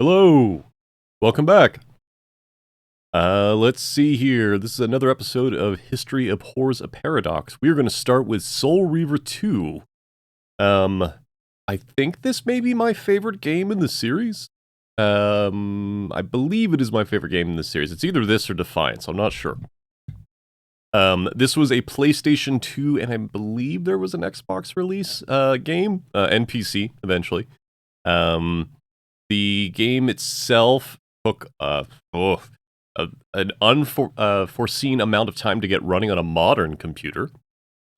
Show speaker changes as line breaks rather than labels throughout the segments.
Hello! Welcome back. Let's see here. This is another episode of History Abhors a Paradox. We are going to start with Soul Reaver 2. I think this may be my favorite game in the series. I believe it is my favorite game in the series. It's either this or Defiance, I'm not sure. This was a PlayStation 2, and I believe there was an Xbox release game, and PC, eventually. The game itself took an unforeseen amount of time to get running on a modern computer.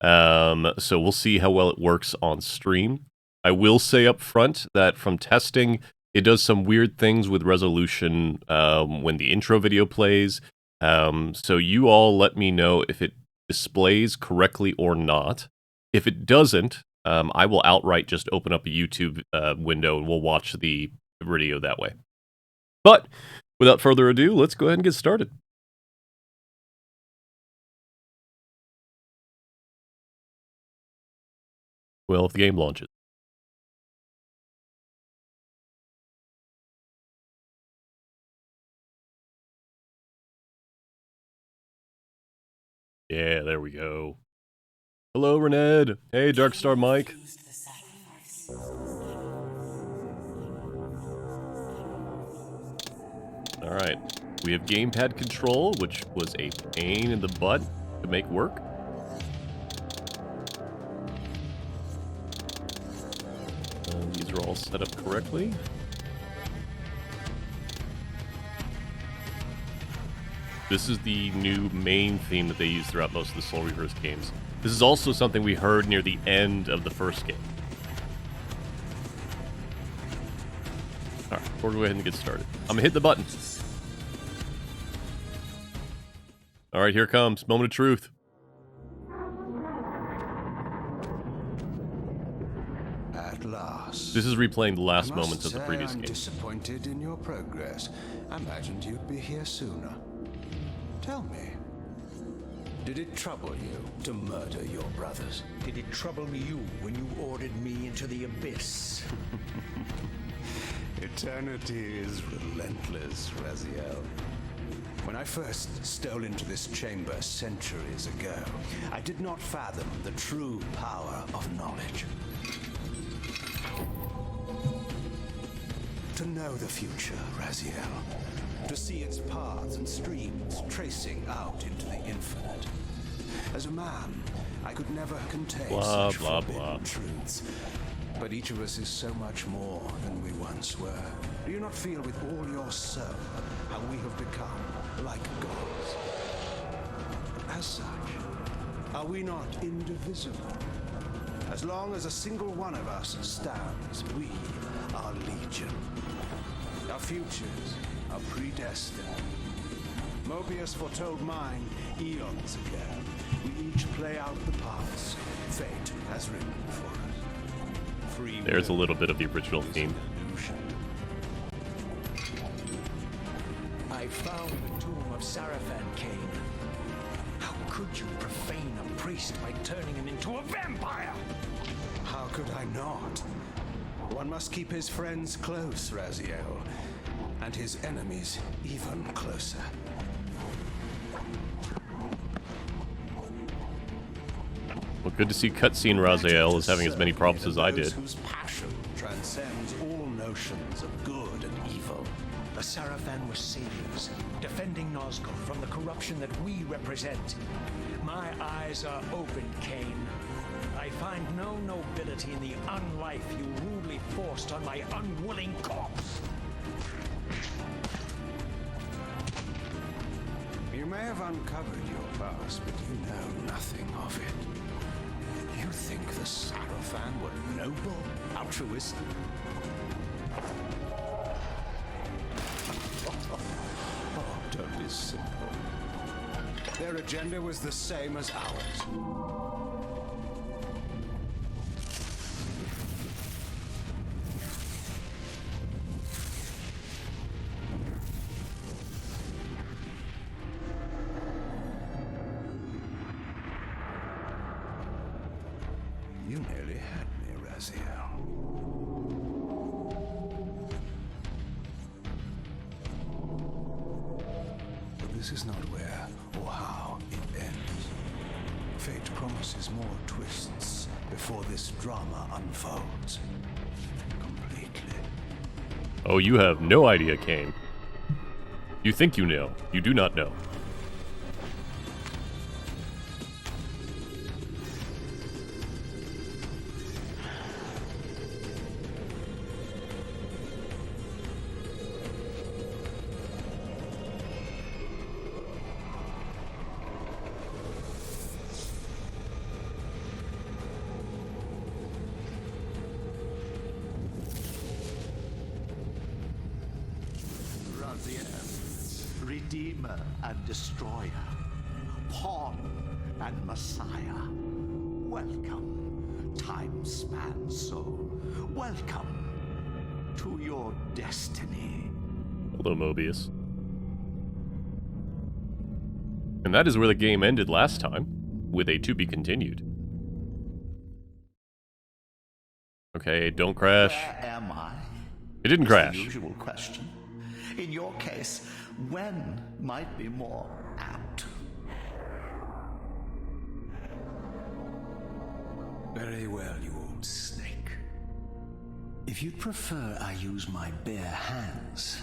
So we'll see how well it works on stream. I will say up front that from testing, it does some weird things with resolution when the intro video plays. So you all let me know if it displays correctly or not. If it doesn't, I will outright just open up a YouTube window and we'll watch the video that way. But without further ado, let's go ahead and get started. Well, if the game launches. Yeah, there we go. Hello, Rened. Hey, Darkstar Mike. Alright, we have gamepad control, which was a pain in the butt to make work. These are all set up correctly. This is the new main theme that they use throughout most of the Soul Reavers games. This is also something we heard near the end of the first game. Alright, we'll go ahead and get started. I'm gonna hit the button. Alright, here comes. Moment of truth.
At last.
This is replaying the last moments of the previous
I'm
game.
Disappointed in your progress. I imagined you'd be here sooner. Tell me, did it trouble you to murder your brothers?
Did it trouble you when you ordered me into the abyss?
Eternity is relentless, Raziel. When I first stole into this chamber centuries ago, I did not fathom the true power of knowledge. To know the future, Raziel. To see its paths and streams tracing out into the infinite. As a man, I could never contain such forbidden truths. But each of us is so much more than we once were. Do you not feel with all your soul how we have become like gods? As such, are we not indivisible? As long as a single one of us stands, we are legion. Our futures are predestined. Mobius foretold mine eons ago. We each play out the parts fate has written for us. Free
There's a little bit of the original theme.
I found the tomb of Sarafan, Kain. How could you profane a priest by turning him into a vampire?
How could I not? One must keep his friends close, Raziel, and his enemies even closer.
Well, good to see cutscene Raziel is having as many problems as I did.
Whose passion transcends all notions of good and evil.
The Sarafan were saviors, defending Nazgul from the corruption that we represent. My eyes are open, Kain. I find no nobility in the unlife you rudely forced on my unwilling corpse.
You may have uncovered your past, but you know nothing of it. You think the Sarafan were noble, altruistic? Oh, don't be simple. Their agenda was the same as ours. You nearly had me, Raziel. This is not where or how it ends. Fate promises more twists before this drama unfolds completely.
Oh, you have no idea, Kain. You think you know. You do not know.
Raziel, Redeemer and Destroyer, Pawn and Messiah. Welcome, time span soul. Welcome to your destiny.
Hello, Mobius. And that is where the game ended last time, with a to be continued. Okay, don't crash.
Where am I?
It didn't crash.
The usual question. In your case, when might be more apt?
Very well, you old snake. If you'd prefer I use my bare hands...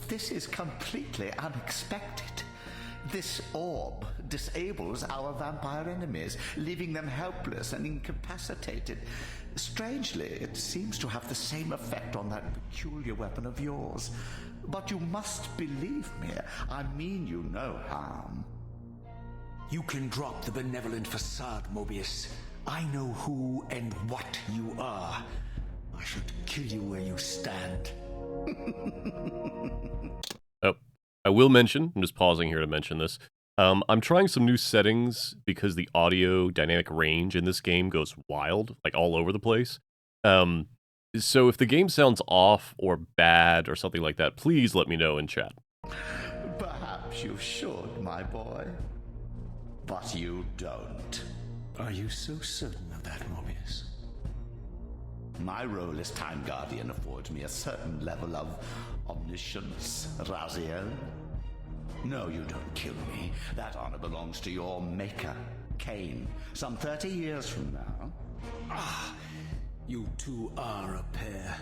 This is completely unexpected. This orb disables our vampire enemies, leaving them helpless and incapacitated. Strangely, it seems to have the same effect on that peculiar weapon of yours. But you must believe me. I mean you no harm.
You can drop the benevolent facade, Mobius. I know who and what you are. I should kill you where you stand.
Oh, I will mention, I'm just pausing here to mention this. I'm trying some new settings because the audio dynamic range in this game goes wild, like all over the place. So if the game sounds off or bad or something like that, please let me know in chat.
Perhaps you should, my boy. But you don't.
Are you so certain of that, Mobius?
My role as Time Guardian affords me a certain level of omniscience, Raziel. No, you don't kill me. That honor belongs to your maker, Kain, some 30 years from now.
Ah, you two are a pair.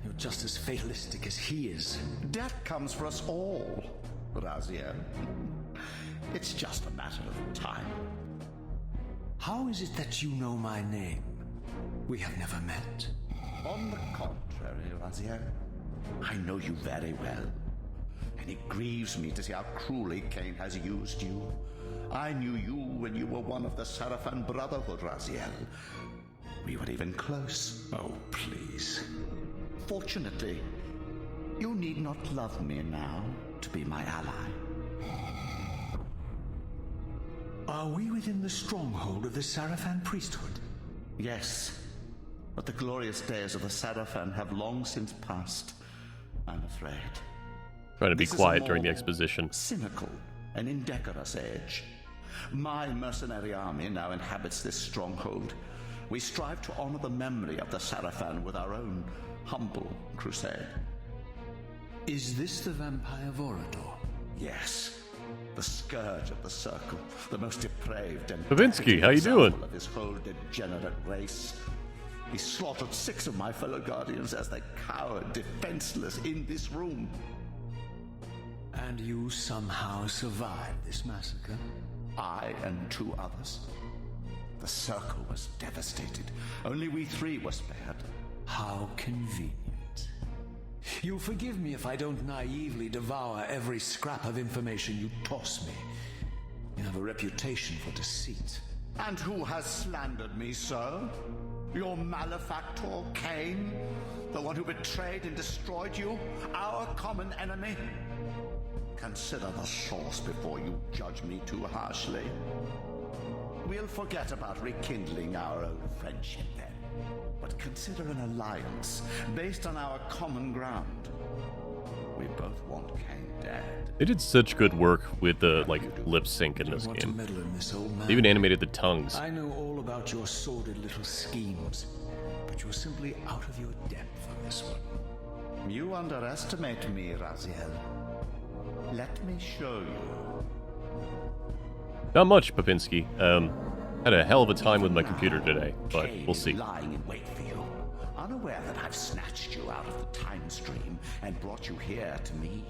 You're just as fatalistic as he is.
Death comes for us all, Raziel. It's just a matter of time.
How is it that you know my name? We have never met.
On the contrary, Raziel, I know you very well. And it grieves me to see how cruelly Kain has used you. I knew you when you were one of the Sarafan Brotherhood, Raziel. We were even close.
Oh, please.
Fortunately, you need not love me now to be my ally.
Are we within the stronghold of the Sarafan priesthood?
Yes, but the glorious days of the Sarafan have long since passed, I'm afraid.
Trying to be
This is
quiet
a
during the
more
exposition.
Cynical and indecorous age. My mercenary army now inhabits this stronghold. We strive to honor the memory of the Sarafan with our own humble crusade.
Is this the vampire Vorador?
Yes, the scourge of the circle, the most depraved and
Pavinsky, how you
example
doing?
of his whole degenerate race. He slaughtered 6 of my fellow guardians as they cowered defenseless in this room.
And you somehow survived this massacre?
I and 2 others. The circle was devastated. Only we 3 were spared.
How convenient. You'll forgive me if I don't naively devour every scrap of information you toss me. You have a reputation for deceit.
And who has slandered me so? Your malefactor, Kain? The one who betrayed and destroyed you? Our common enemy? Consider the source before you judge me too harshly. We'll forget about rekindling our old friendship then. But consider an alliance based on our common ground. We both want Kain dead.
They did such good work with the lip sync in this
Want to
game.
meddle in this old man?
They even animated the tongues.
I know all about your sordid little schemes, but you're simply out of your depth on this one.
You underestimate me, Raziel. Let me show you.
Not much, Popinski. Had a hell of a time with my computer today, but
Kain
we'll see.
is lying in wait for you, unaware that I've snatched you out of the time stream and brought you here to me.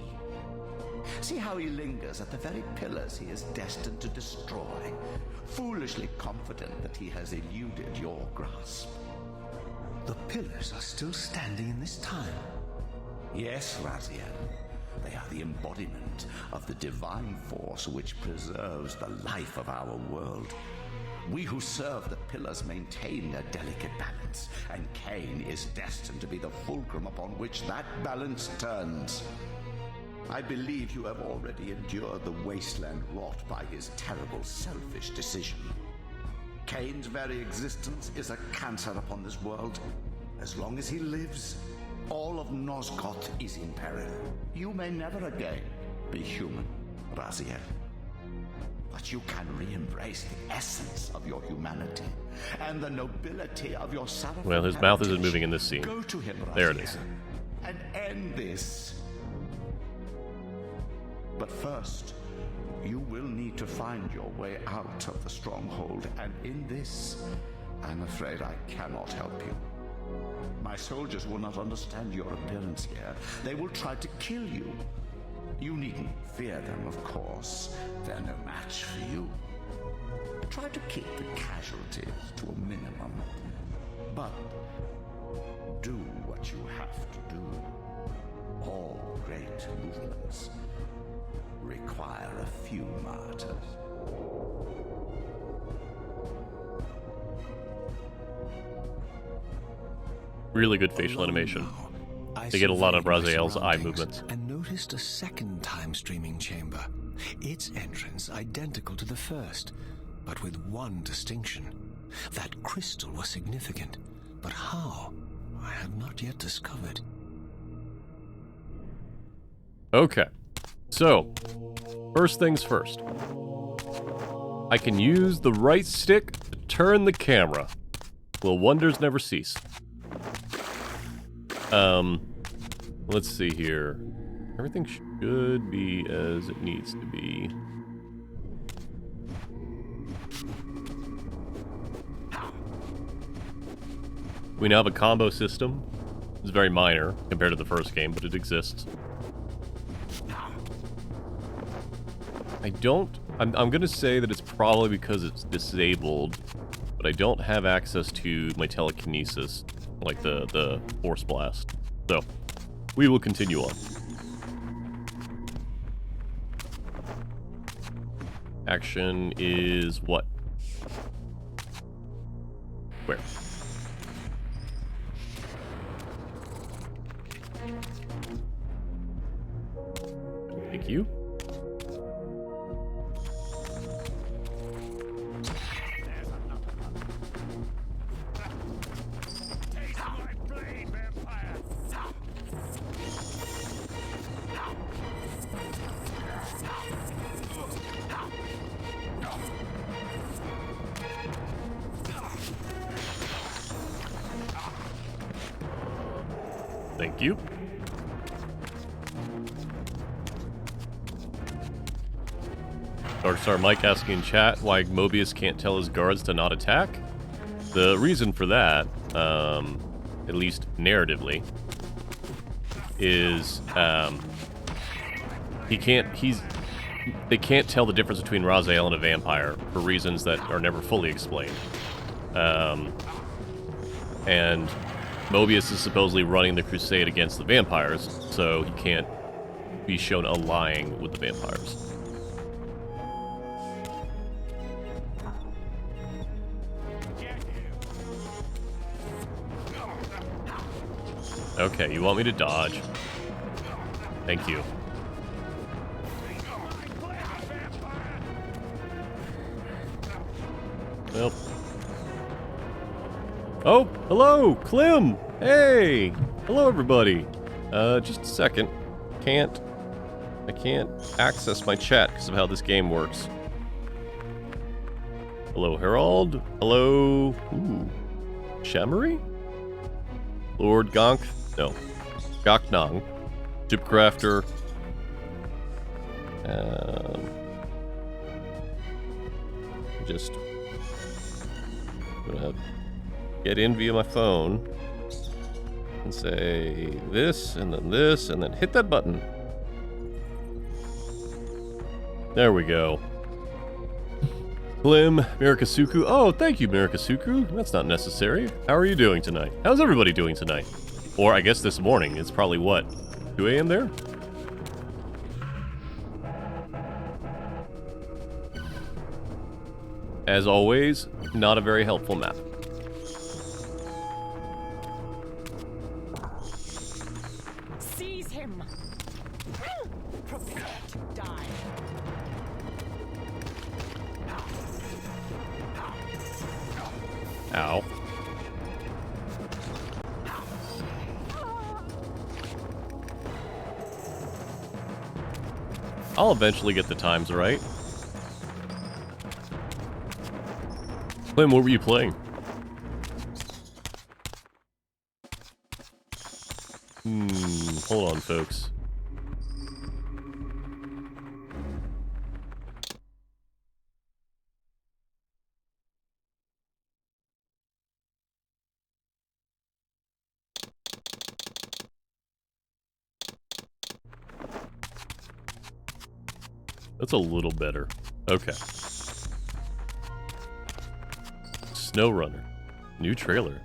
See how he lingers at the very pillars he is destined to destroy, foolishly confident that he has eluded your grasp.
The pillars are still standing in this time.
Yes, Raziel. They are the embodiment of the divine force which preserves the life of our world. We who serve the pillars maintain their delicate balance, and Kain is destined to be the fulcrum upon which that balance turns. I believe you have already endured the wasteland wrought by his terrible, selfish decision. Kain's very existence is a cancer upon this world. As long as he lives, all of Nosgoth is in peril. You may never again be human, Raziel. But you can re-embrace the essence of your humanity and the nobility of your Sarafan.
Well, his mouth isn't moving in this scene.
Go to him, Raziel,
There it is.
and end this. But first, you will need to find your way out of the stronghold, and in this, I'm afraid I cannot help you. My soldiers will not understand your appearance here. They will try to kill you. You needn't fear them, of course. They're no match for you. Try to keep the casualties to a minimum. But do what you have to do. All great movements require a few martyrs.
Really good facial animation. They get a lot of Raziel's eye movements.
And noticed a second time streaming chamber. Its entrance identical to the first, but with one distinction. That crystal was significant, but how? I have not yet discovered.
Okay, so first things first. I can use the right stick to turn the camera. Will wonders never cease? Let's see here. Everything should be as it needs to be. We now have a combo system. It's very minor compared to the first game, but it exists. I'm gonna say that it's probably because it's disabled, but I don't have access to my telekinesis, like the force blast. So, we will continue on. Action is what? Where? Thank you. Thank you. Darkstar Mike asking in chat why Mobius can't tell his guards to not attack. The reason for that, at least narratively, is they can't tell the difference between Raziel and a vampire for reasons that are never fully explained. And Mobius is supposedly running the crusade against the vampires, so he can't be shown allying with the vampires. Okay, you want me to dodge? Thank you. Well. Oh, hello, Clem! Hey! Hello, everybody. Just a second. I can't access my chat because of how this game works. Hello, Herald. Hello. Ooh. Shamory? Lord Gonk? No. Goknong. Shipcrafter. Just gonna get in via my phone and say this, and then hit that button. There we go. Klim, Mirikasuku. Oh, thank you, Mirikasuku. That's not necessary. How are you doing tonight? How's everybody doing tonight? Or I guess this morning. It's probably what? 2 a.m. there? As always, not a very helpful map.
Seize him. Prepare to die.
Ow. I'll eventually get the times right. Klim, what were you playing? Hold on, folks. That's a little better. Okay. SnowRunner. New trailer.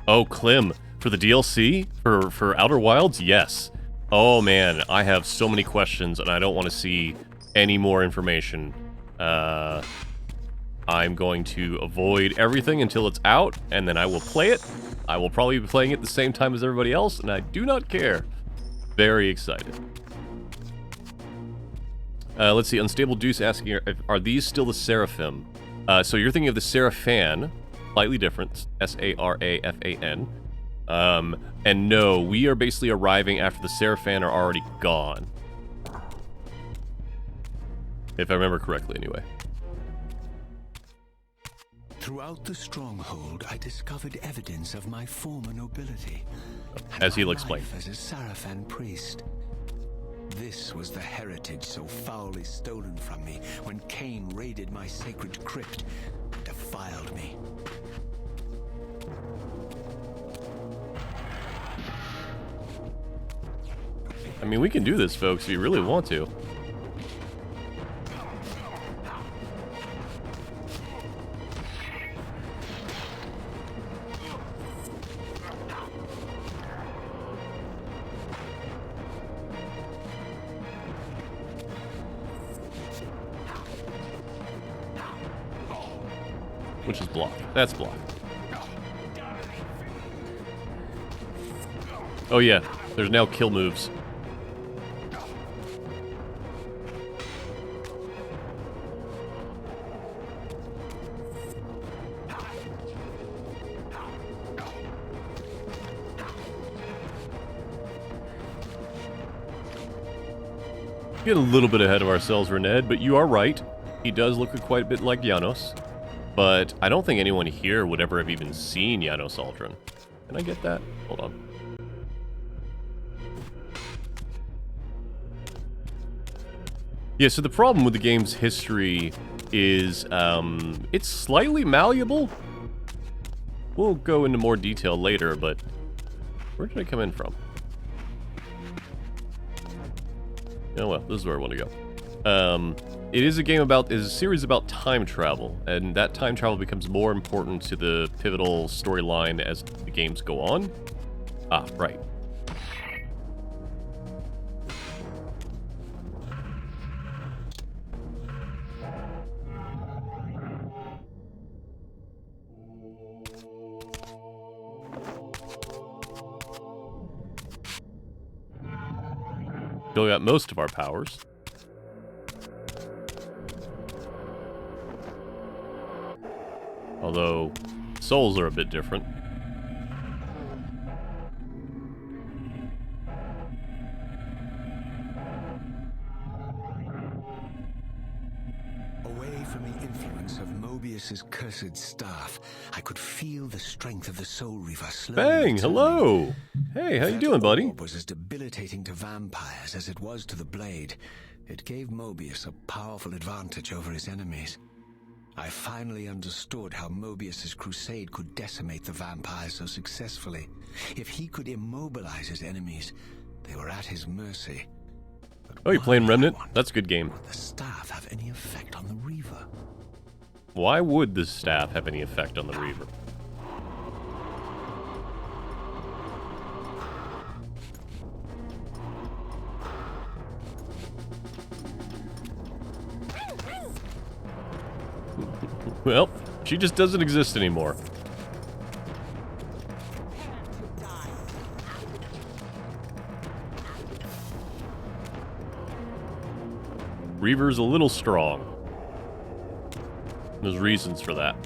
Oh, Klim. For the DLC? For Outer Wilds? Yes. Oh, man. I have so many questions, and I don't want to see any more information. I'm going to avoid everything until it's out, and then I will play it. I will probably be playing it at the same time as everybody else, and I do not care. Very excited. Let's see. Unstable Deuce asking, are these still the Seraphim? So you're thinking of the Seraphan, slightly different, S-A-R-A-F-A-N. And no, we are basically arriving after the Seraphan are already gone. If I remember correctly, anyway.
Throughout the stronghold, I discovered evidence of my former nobility.
As he'll explain.
As a Seraphan priest. This was the heritage so foully stolen from me when Kain raided my sacred crypt and defiled me.
I mean, we can do this, folks, if you really want to. Which is block. That's block. Oh yeah, there's now kill moves. Get a little bit ahead of ourselves, Rened, but you are right. He does look quite a bit like Janos. But I don't think anyone here would ever have even seen Janos Aldrin. Can I get that? Hold on. Yeah, so the problem with the game's history is it's slightly malleable. We'll go into more detail later, but where did I come in from? Oh well, this is where I want to go. It is a series about time travel, and that time travel becomes more important to the pivotal storyline as the games go on. Ah, right. Still got most of our powers. Although, souls are a bit different.
Away from the influence of Mobius's cursed staff, I could feel the strength of the Soul Reaver slowly
Bang!
returning.
Hello! Hey, how you doing, buddy?
That orb was as debilitating to vampires as it was to the blade.
It gave Mobius a powerful advantage over his enemies. I finally understood how Mobius's crusade could decimate the vampires so successfully. If he could immobilize his enemies, they were at his mercy. But
Oh, you're playing Remnant?
wonder,
That's a good game.
would the staff have any effect on the Reaver?
Why would the staff have any effect on the Reaver? Well, she just doesn't exist anymore. Reaver's a little strong. There's reasons for that.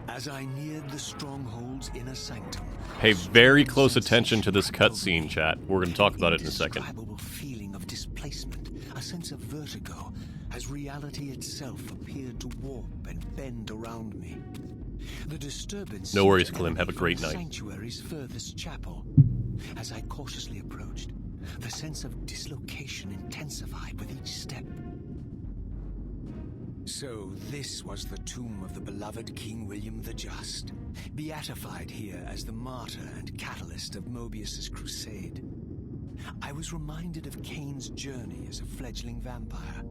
As I neared the stronghold's inner sanctum,
Pay very close attention to this cutscene, chat. We're going to talk about it in a second.
Indescribable feeling of displacement, a sense of vertigo, as reality itself appeared to warp and bend around me. The disturbance.
No worries, Clem. Have a great night.
Sanctuary's furthest chapel. As I cautiously approached, the sense of dislocation intensified with each step. So this was the tomb of the beloved King William the Just, beatified here as the martyr and catalyst of Mobius's crusade. I was reminded of Kain's journey as a fledgling vampire,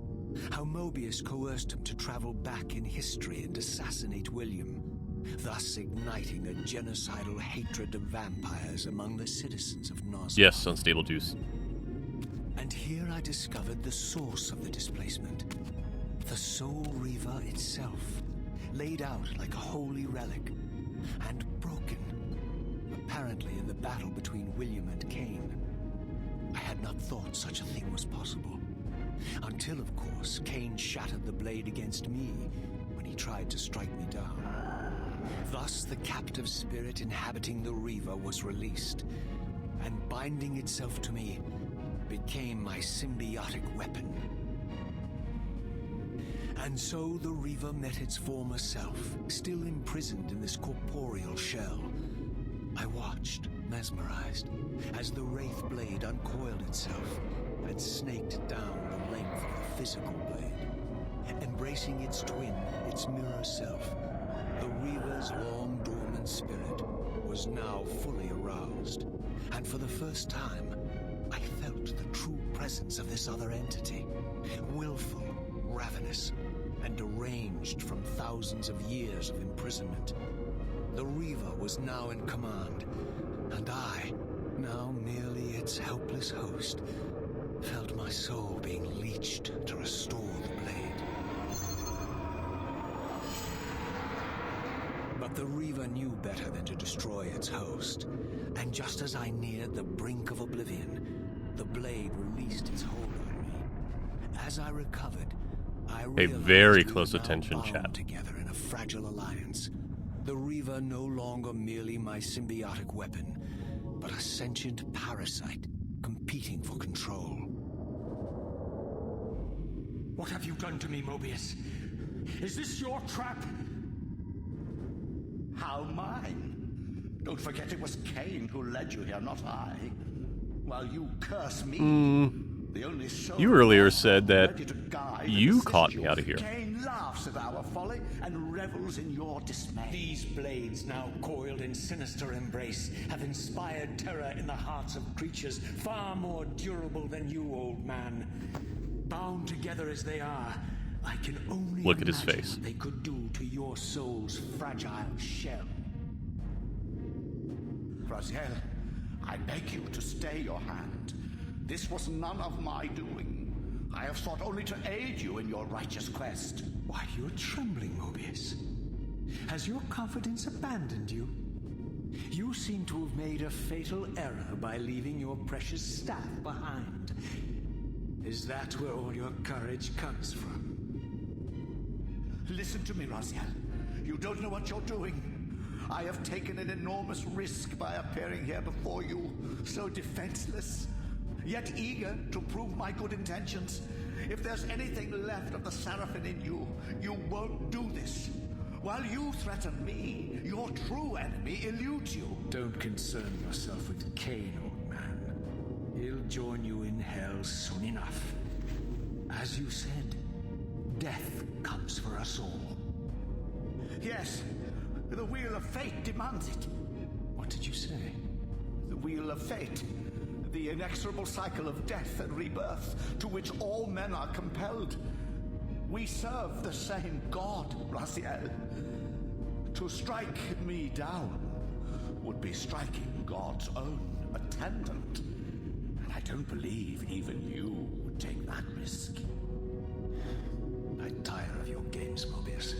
how Mobius coerced him to travel back in history and assassinate William, thus igniting a genocidal hatred of vampires among the citizens of Nosgoth.
Yes, Unstable Juice.
And here I discovered the source of the displacement. The Soul Reaver itself, laid out like a holy relic, and broken, apparently in the battle between William and Kain. I had not thought such a thing was possible, until, of course, Kain shattered the blade against me when he tried to strike me down. Thus, the captive spirit inhabiting the Reaver was released, and binding itself to me became my symbiotic weapon. And so the Reaver met its former self, still imprisoned in this corporeal shell. I watched, mesmerized, as the Wraith blade uncoiled itself and snaked down the length of the physical blade. Embracing its twin, its mirror self, the Reaver's long-dormant spirit was now fully aroused. And for the first time, I felt the true presence of this other entity, willful, ravenous, and deranged from thousands of years of imprisonment. The Reaver was now in command, and I, now merely its helpless host, felt my soul being leached to restore the blade. But the Reaver knew better than to destroy its host, and just as I neared the brink of oblivion, the blade released its hold on me. As I recovered, I
Pay
realized
very
we
close
were now
attention,
bound
chat.
together in a fragile alliance. The Reaver no longer merely my symbiotic weapon, but a sentient parasite competing for control.
What have you done to me, Mobius? Is this your trap?
How mine? Don't forget it was Kain who led you here, not I. While you curse me, the only soul
You earlier said that
ready to guide and
you
assist
caught
you.
me out of here.
Kain laughs at our folly and revels in your dismay.
These blades, now coiled in sinister embrace, have inspired terror in the hearts of creatures far more durable than you, old man. Bound together as they are, I can only
Look at his
imagine
face.
what they could do to your soul's fragile shell.
Raziel, I beg you to stay your hand. This was none of my doing. I have sought only to aid you in your righteous quest.
Why, you're trembling, Mobius. Has your confidence abandoned you? You seem to have made a fatal error by leaving your precious staff behind. Is that where all your courage comes from?
Listen to me, Raziel. You don't know what you're doing. I have taken an enormous risk by appearing here before you, so defenseless, yet eager to prove my good intentions. If there's anything left of the Seraphim in you, you won't do this. While you threaten me, your true enemy eludes you.
Don't concern yourself with Kain, old man. He'll join you in hell soon enough. As you said, death comes for us all.
Yes, the wheel of fate demands it.
What did you say?
The wheel of fate. The inexorable cycle of death and rebirth to which all men are compelled. We serve the same God, Raziel. To strike me down would be striking God's own attendant. And I don't believe even you would take that risk.
I tire of your games, Mobius.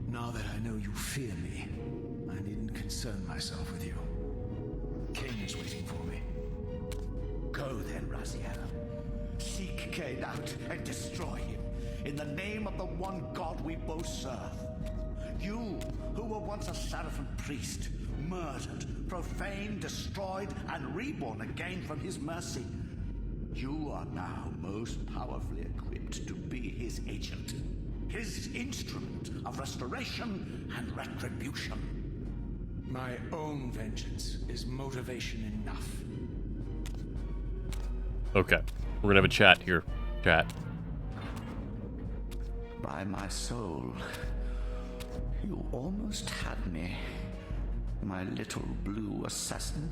Now that I know you fear me, I needn't concern myself with you. Kain is waiting for me.
Go then, Raziel. Seek Kain out and destroy him in the name of the one God we both serve. You, who were once a Seraphim priest, murdered, profaned, destroyed, and reborn again from his mercy. You are now most powerfully equipped to be his agent, his instrument of restoration and retribution.
My own vengeance is motivation enough.
Okay, we're gonna have a chat here. Chat.
By my soul, you almost had me, my little blue assassin.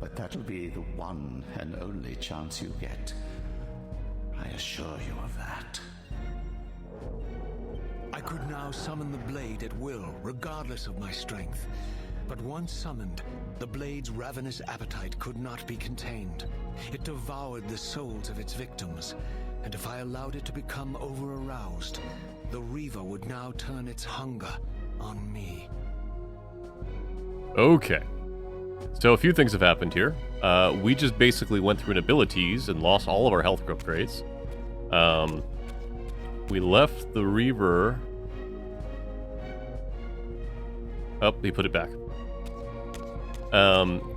But that'll be the one and only chance you get. I assure you of that.
I could now summon the blade at will, regardless of my strength. But once summoned, the blade's ravenous appetite could not be contained. It devoured the souls of its victims, and if I allowed it to become over-aroused, the Reaver would now turn its hunger on me.
Okay. So a few things have happened here. We just basically went through an abilities and lost all of our health upgrades. We left the Reaver... Oh, he put it back.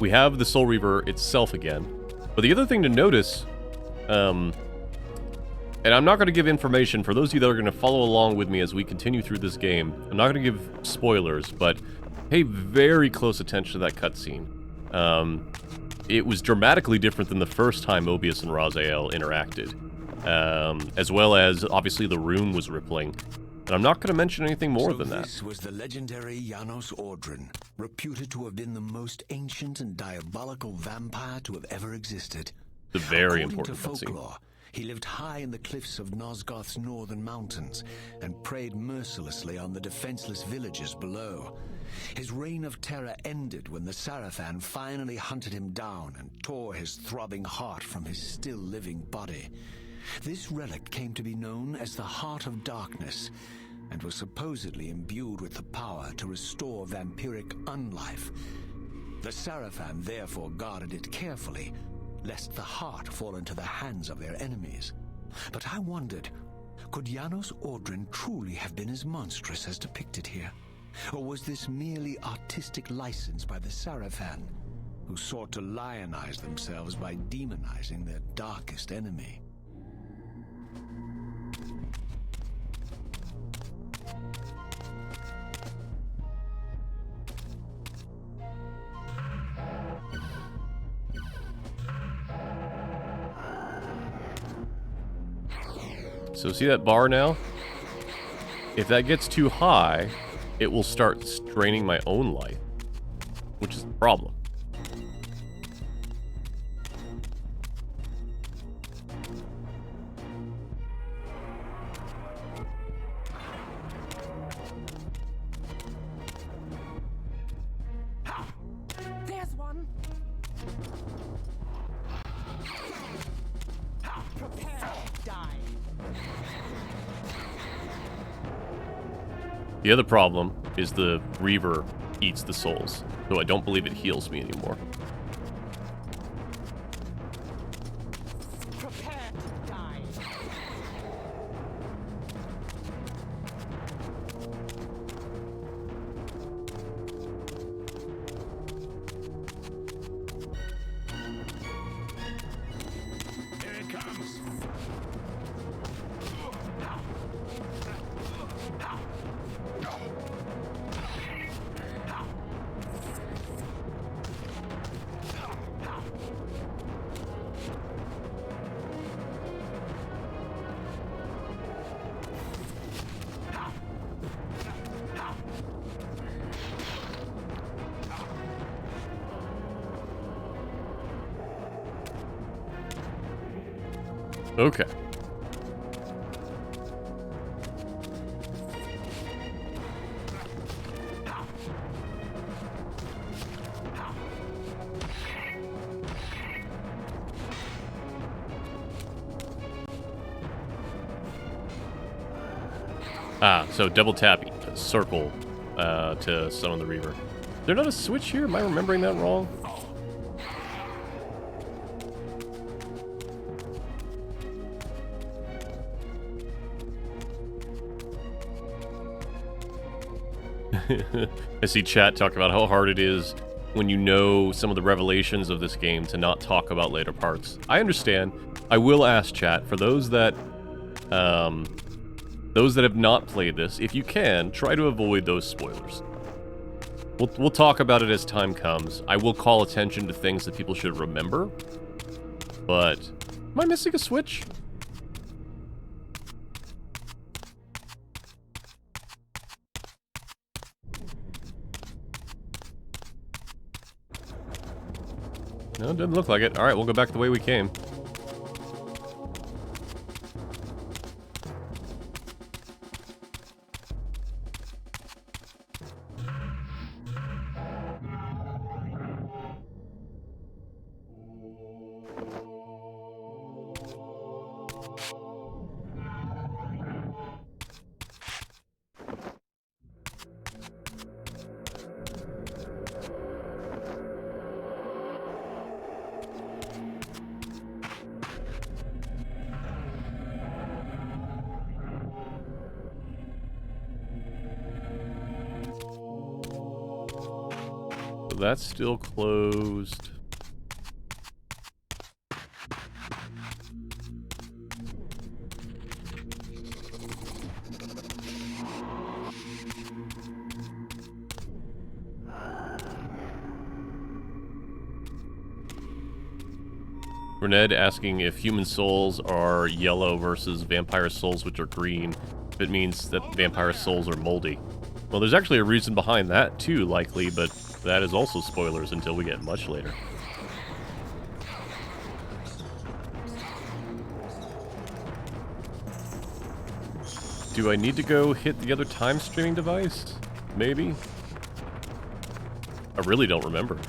We have the Soul Reaver itself again. But the other thing to notice, and I'm not going to give information for those of you that are going to follow along with me as we continue through this game. I'm not going to give spoilers, but pay very close attention to that cutscene. It was dramatically different than the first time Mobius and Raziel interacted. As well as, obviously, the room was rippling. And I'm not going to mention anything more than that.
This was the legendary Janos Ordrin, reputed to have been the most ancient and diabolical vampire to have ever existed.
The very
According
important
to
cutscene.
folklore, he lived high in the cliffs of Nosgoth's northern mountains and preyed mercilessly on the defenseless villages below. His reign of terror ended when the Sarafan finally hunted him down and tore his throbbing heart from his still-living body. This relic came to be known as the Heart of Darkness, and was supposedly imbued with the power to restore vampiric unlife. The Sarafan therefore guarded it carefully, lest the heart fall into the hands of their enemies. But I wondered, could Janos Ordrin truly have been as monstrous as depicted here? Or was this merely artistic license by the Sarafan, who sought to lionize themselves by demonizing their darkest enemy?
So see that bar now? If that gets too high, it will start straining my own life, which is the problem.
There's one. Prepare to die.
The other problem is the Reaver eats the souls, so I don't believe it heals me anymore.
Prepare to die.
Here it comes!
Okay. Ah, so double tap circle to summon the Reaver. Is there not a switch here? Am I remembering that wrong? I see chat talk about how hard it is when you know some of the revelations of this game to not talk about later parts. I understand. I will ask chat, for those that have not played this, if you can, try to avoid those spoilers. We'll talk about it as time comes. I will call attention to things that people should remember. But, am I missing a switch? No, it doesn't look like it. Alright, we'll go back the way we came. That's still closed. Rened asking if human souls are yellow versus vampire souls, which are green. If it means that vampire souls are moldy. Well, there's actually a reason behind that too, likely, but that is also spoilers until we get much later. Do I need to go hit the other time streaming device? Maybe? I really don't remember.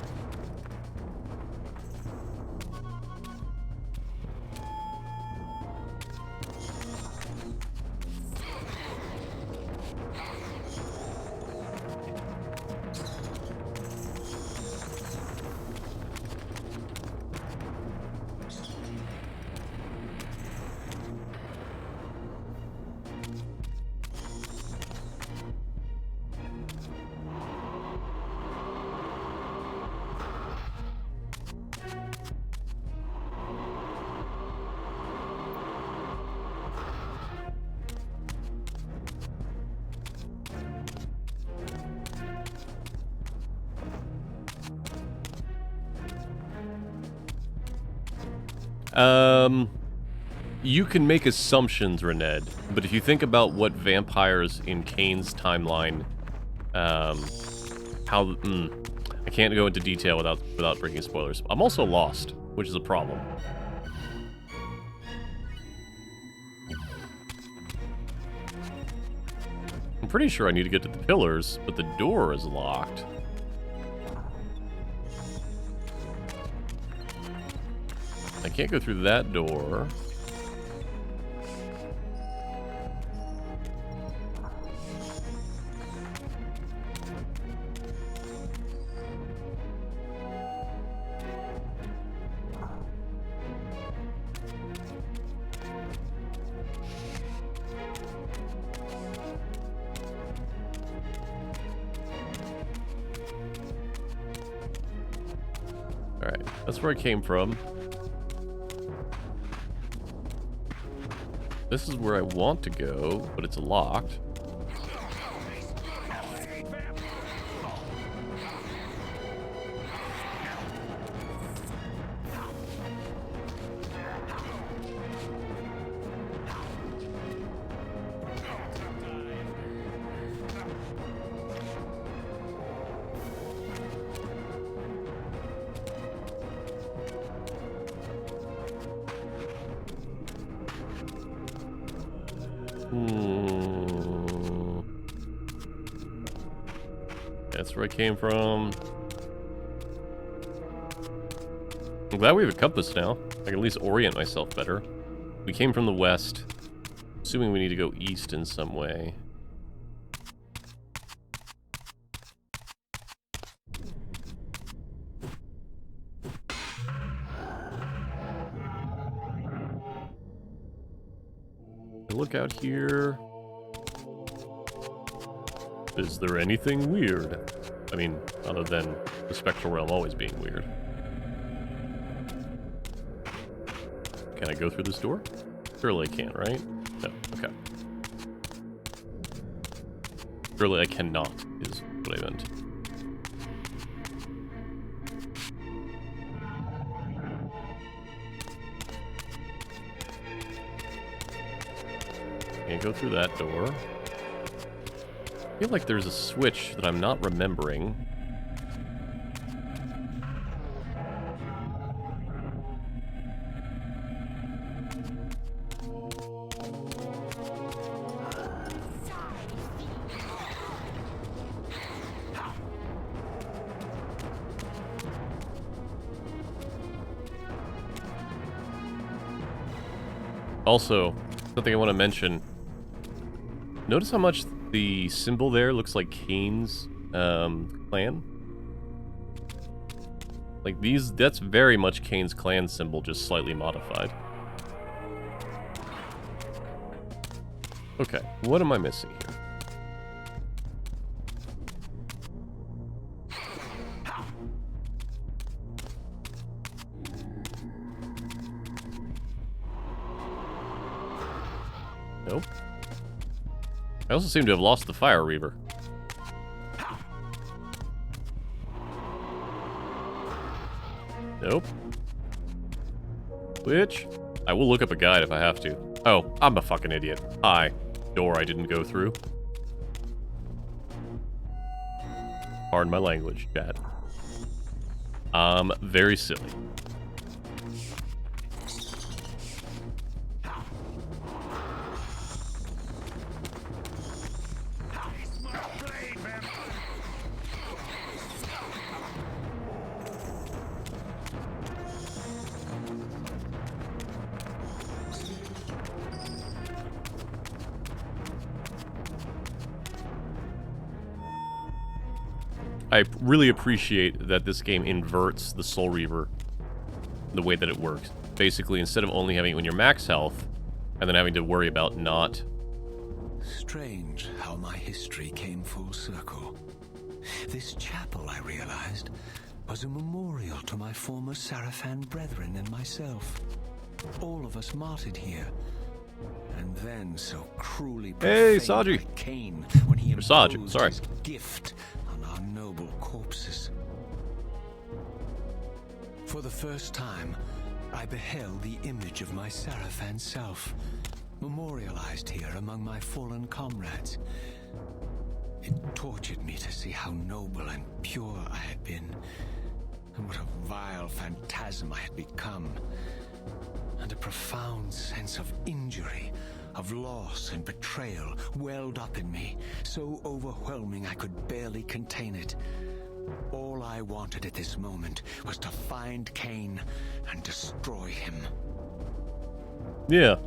You can make assumptions, Rened, but if you think about what vampires in Kain's timeline, I can't go into detail without breaking spoilers. I'm also lost, which is a problem. I'm pretty sure I need to get to the pillars, but the door is locked. I can't go through that door. Alright, that's where I came from. This is where I want to go, but it's locked. That's where I came from. I'm glad we have a compass now. I can at least orient myself better. We came from the west. Assuming we need to go east in some way. Look out here. Is there anything weird? I mean, other than the spectral realm always being weird. Can I go through this door? Surely I can, right? No, okay. Surely I cannot, is what I meant. Can't go through that door. I feel like there's a switch that I'm not remembering. Also, something I want to mention. Notice how much the symbol there looks like Kain's clan? Like these, that's very much Kain's clan symbol, just slightly modified. Okay, what am I missing here? Nope. I also seem to have lost the fire Reaver. Nope. Which, I will look up a guide if I have to. Oh, I'm a fucking idiot. Hi. Door I didn't go through. Pardon my language, chat. Very silly. I really appreciate that this game inverts the Soul Reaver, the way that it works. Basically, instead of only having it when you're max health, and then having to worry about not...
Strange how my history came full circle. This chapel, I realized, was a memorial to my former Sarafan brethren and myself. All of us martyred here. And then so cruelly profaned by Kain when he imposed his gift on our noble corpses. For the first time, I beheld the image of my Sarafan self, memorialized here among my fallen comrades. It tortured me to see how noble and pure I had been, and what a vile phantasm I had become. And a profound sense of injury, of loss and betrayal welled up in me, so overwhelming I could barely contain it. All I wanted at this moment was to find Kain and destroy him.
Yeah.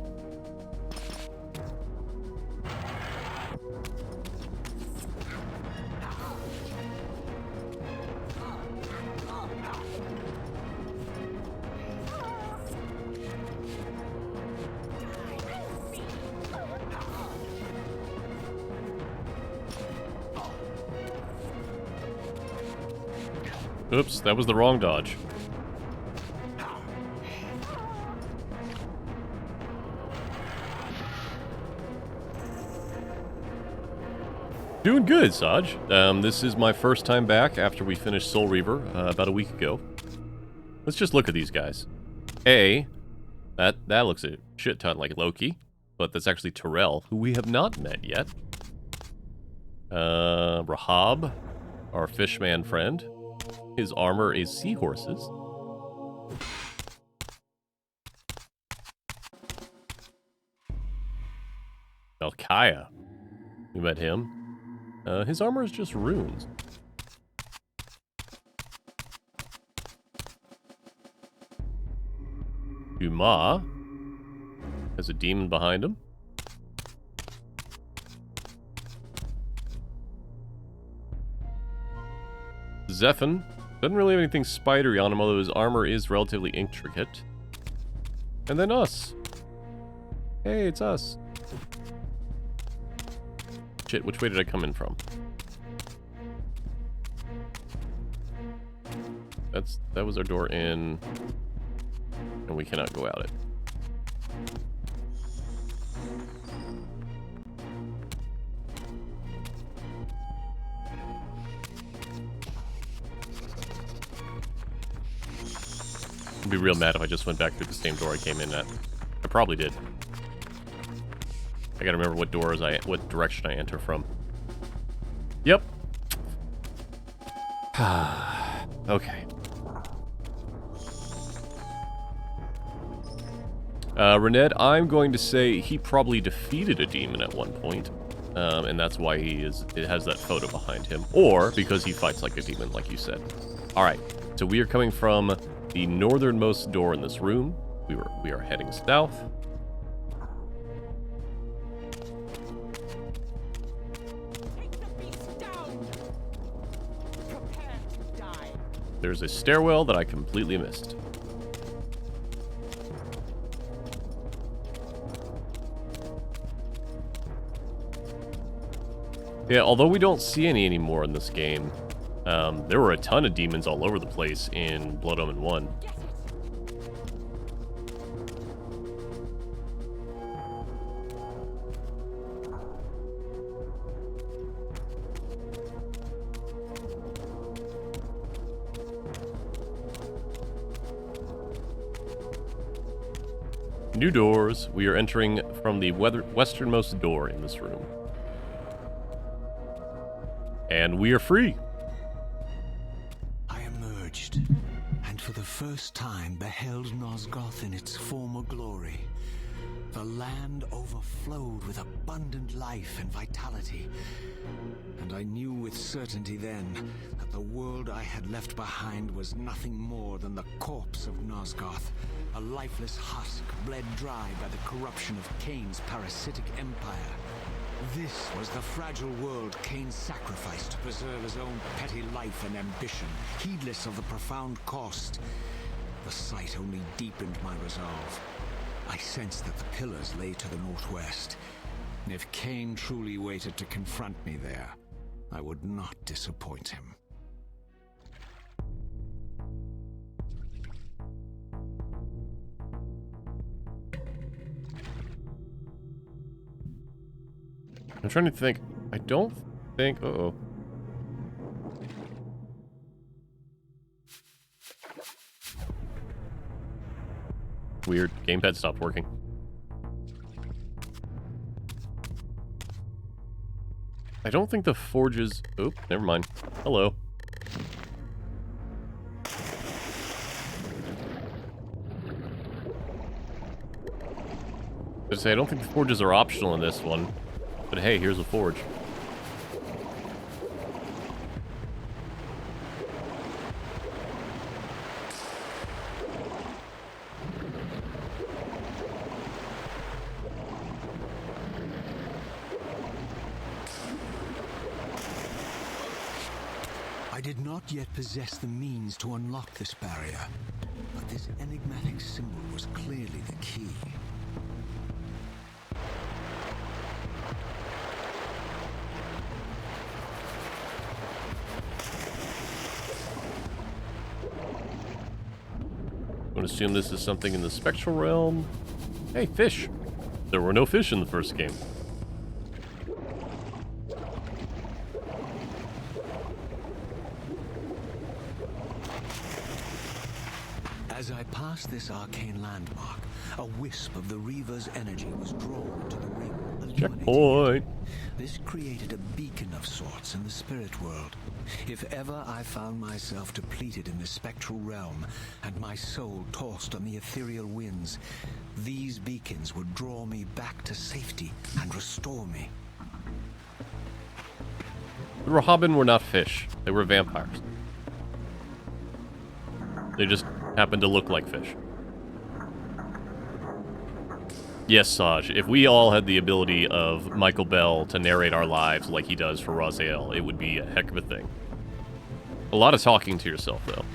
Oops, that was the wrong dodge. Doing good, Saj. This is my first time back after we finished Soul Reaver about a week ago. Let's just look at these guys. That looks a shit ton like Loki, but that's actually Terrell, who we have not met yet. Rahab, our fishman friend. His armor is seahorses. Valkaya. We met him. His armor is just runes. Dumas has a demon behind him. Zephan doesn't really have anything spidery on him, although his armor is relatively intricate. And then us. Hey, it's us. Shit, which way did I come in from? That was our door in, and we cannot go out it. I'd be real mad if I just went back through the same door I came in at. I probably did. I gotta remember what direction I enter from. Yep. Okay. Rened, I'm going to say he probably defeated a demon at one point, and that's why it has that photo behind him, or because he fights like a demon, like you said. All right, so we are coming from the northernmost door in this room. We are heading south.
Take the beast down. Prepare to die.
There's a stairwell that I completely missed. Yeah, although we don't see any anymore in this game, there were a ton of demons all over the place in Blood Omen 1.
Get it.
New doors. We are entering from the westernmost door in this room. And we are free.
I emerged, and for the first time beheld Nosgoth in its former glory. The land overflowed with abundant life and vitality, and I knew with certainty then that the world I had left behind was nothing more than the corpse of Nosgoth, a lifeless husk bled dry by the corruption of Kain's parasitic empire. This was the fragile world Kain sacrificed to preserve his own petty life and ambition, heedless of the profound cost. The sight only deepened my resolve. I sensed that the pillars lay to the northwest, and if Kain truly waited to confront me there, I would not disappoint him.
I'm trying to think. I don't think... Uh-oh. Weird. Gamepad stopped working. I don't think the forges... Oop, never mind. Hello. I don't think the forges are optional in this one. But hey, here's a forge.
I did not yet possess the means to unlock this barrier, but this enigmatic symbol was clearly the key.
I'm going to assume this is something in the spectral realm. Hey, fish! There were no fish in the first game.
As I passed this arcane landmark, a wisp of the Reaver's energy was drawn to the ring, illuminating
Checkpoint!
it. This created a beacon of sorts in the spirit world. If ever I found myself depleted in the spectral realm, and my soul tossed on the ethereal winds, these beacons would draw me back to safety and restore me.
The Rahabin were not fish. They were vampires. They just happened to look like fish. Yes, Saj, if we all had the ability of Michael Bell to narrate our lives like he does for Raziel, it would be a heck of a thing. A lot of talking to yourself, though.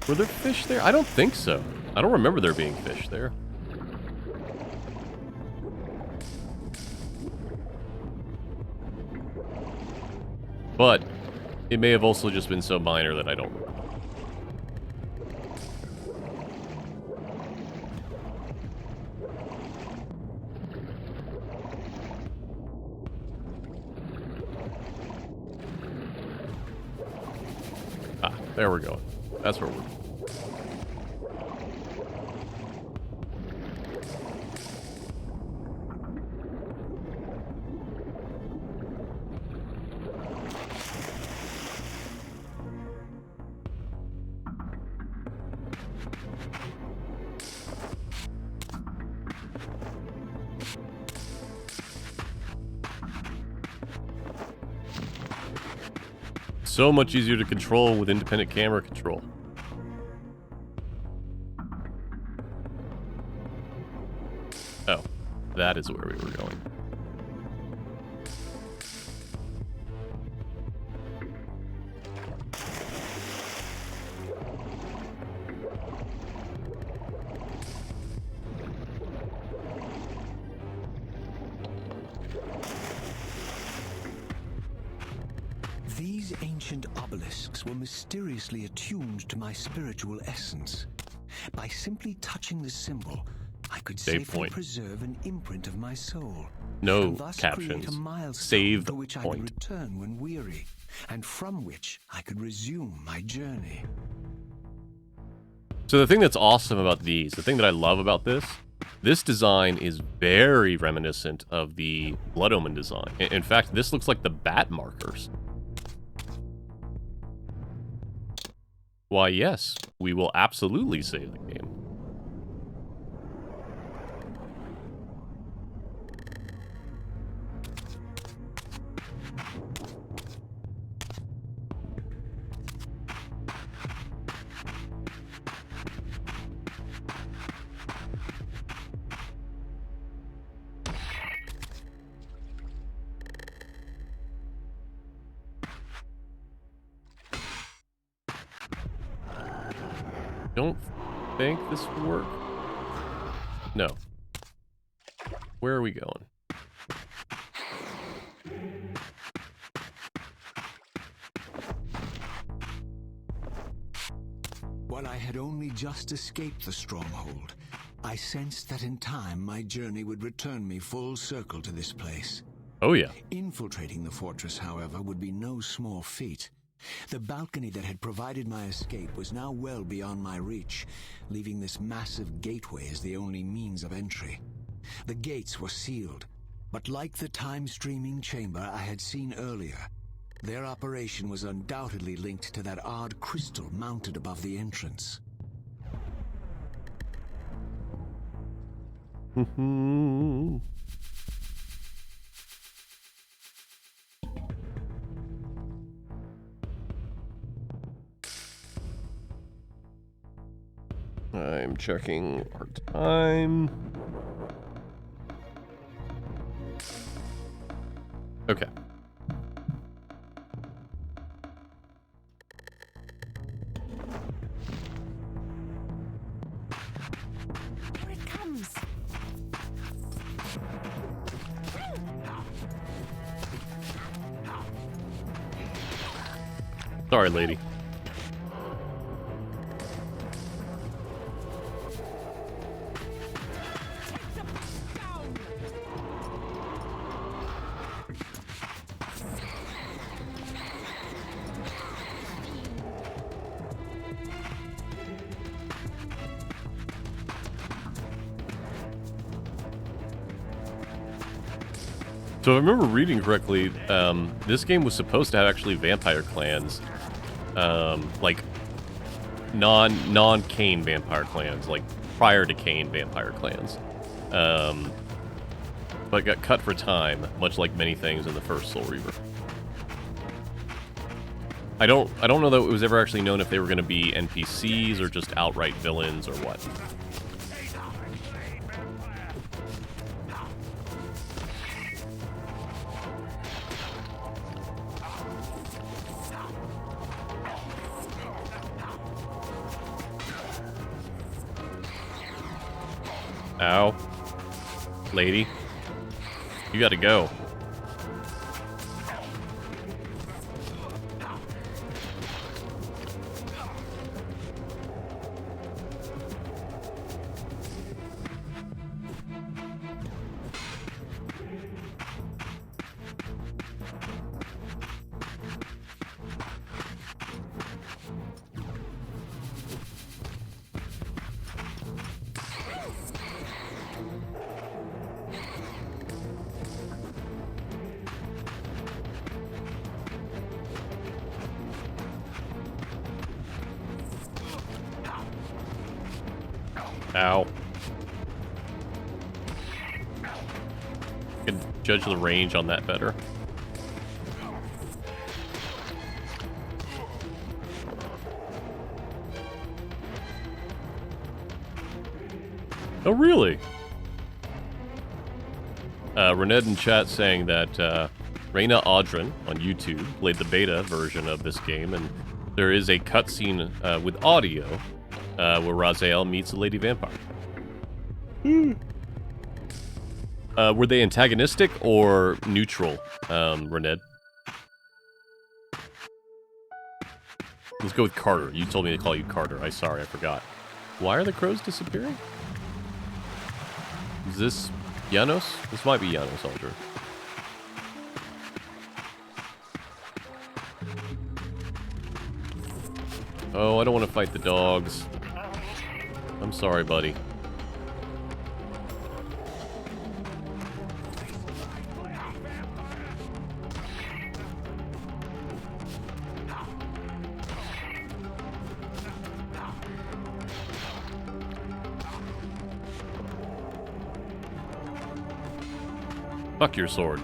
Were there fish there? I don't think so. I don't remember there being fish there. But it may have also just been so minor that I don't remember. Ah, there we're going. That's where we're going. So much easier to control with independent camera control. Oh, that is where we were going.
These ancient obelisks were mysteriously attuned to my spiritual essence. By simply touching the symbol, I could safely preserve an imprint of my soul.
No
and thus
captions.
Create a milestone
Save
to which I
point.
could return when weary, and from which I could resume my journey.
So the thing that's awesome about these, the thing that I love about this design is very reminiscent of the Blood Omen design. In fact, this looks like the bat markers. Why, yes, we will absolutely save the game. Don't think this will work. No. Where are we going?
While I had only just escaped the stronghold, I sensed that in time my journey would return me full circle to this place.
Oh yeah.
Infiltrating the fortress, however, would be no small feat. The balcony that had provided my escape was now well beyond my reach, leaving this massive gateway as the only means of entry. The gates were sealed, but like the time-streaming chamber I had seen earlier, their operation was undoubtedly linked to that odd crystal mounted above the entrance.
I'm checking our time. Okay.
Here it comes.
Sorry, lady. So if I remember reading correctly, this game was supposed to have actually vampire clans, like non-Kain vampire clans, like prior to Kain vampire clans, but got cut for time, much like many things in the first Soul Reaver. I don't know that it was ever actually known if they were going to be NPCs or just outright villains or what. Ow. Lady. You gotta go. Ow. Can judge the range on that better. Oh, really? Rened in chat saying that Reyna Audrin on YouTube played the beta version of this game, and there is a cutscene with audio where Raziel meets a lady vampire. Were they antagonistic or neutral, Rened? Let's go with Carter. You told me to call you Carter. Sorry, I forgot. Why are the crows disappearing? Is this Janos? This might be Janos, Aldrin. Oh, I don't want to fight the dogs. I'm sorry, buddy. Fuck your sword.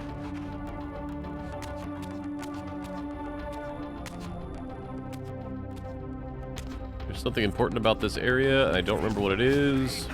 There's something important about this area, and I don't remember what it is.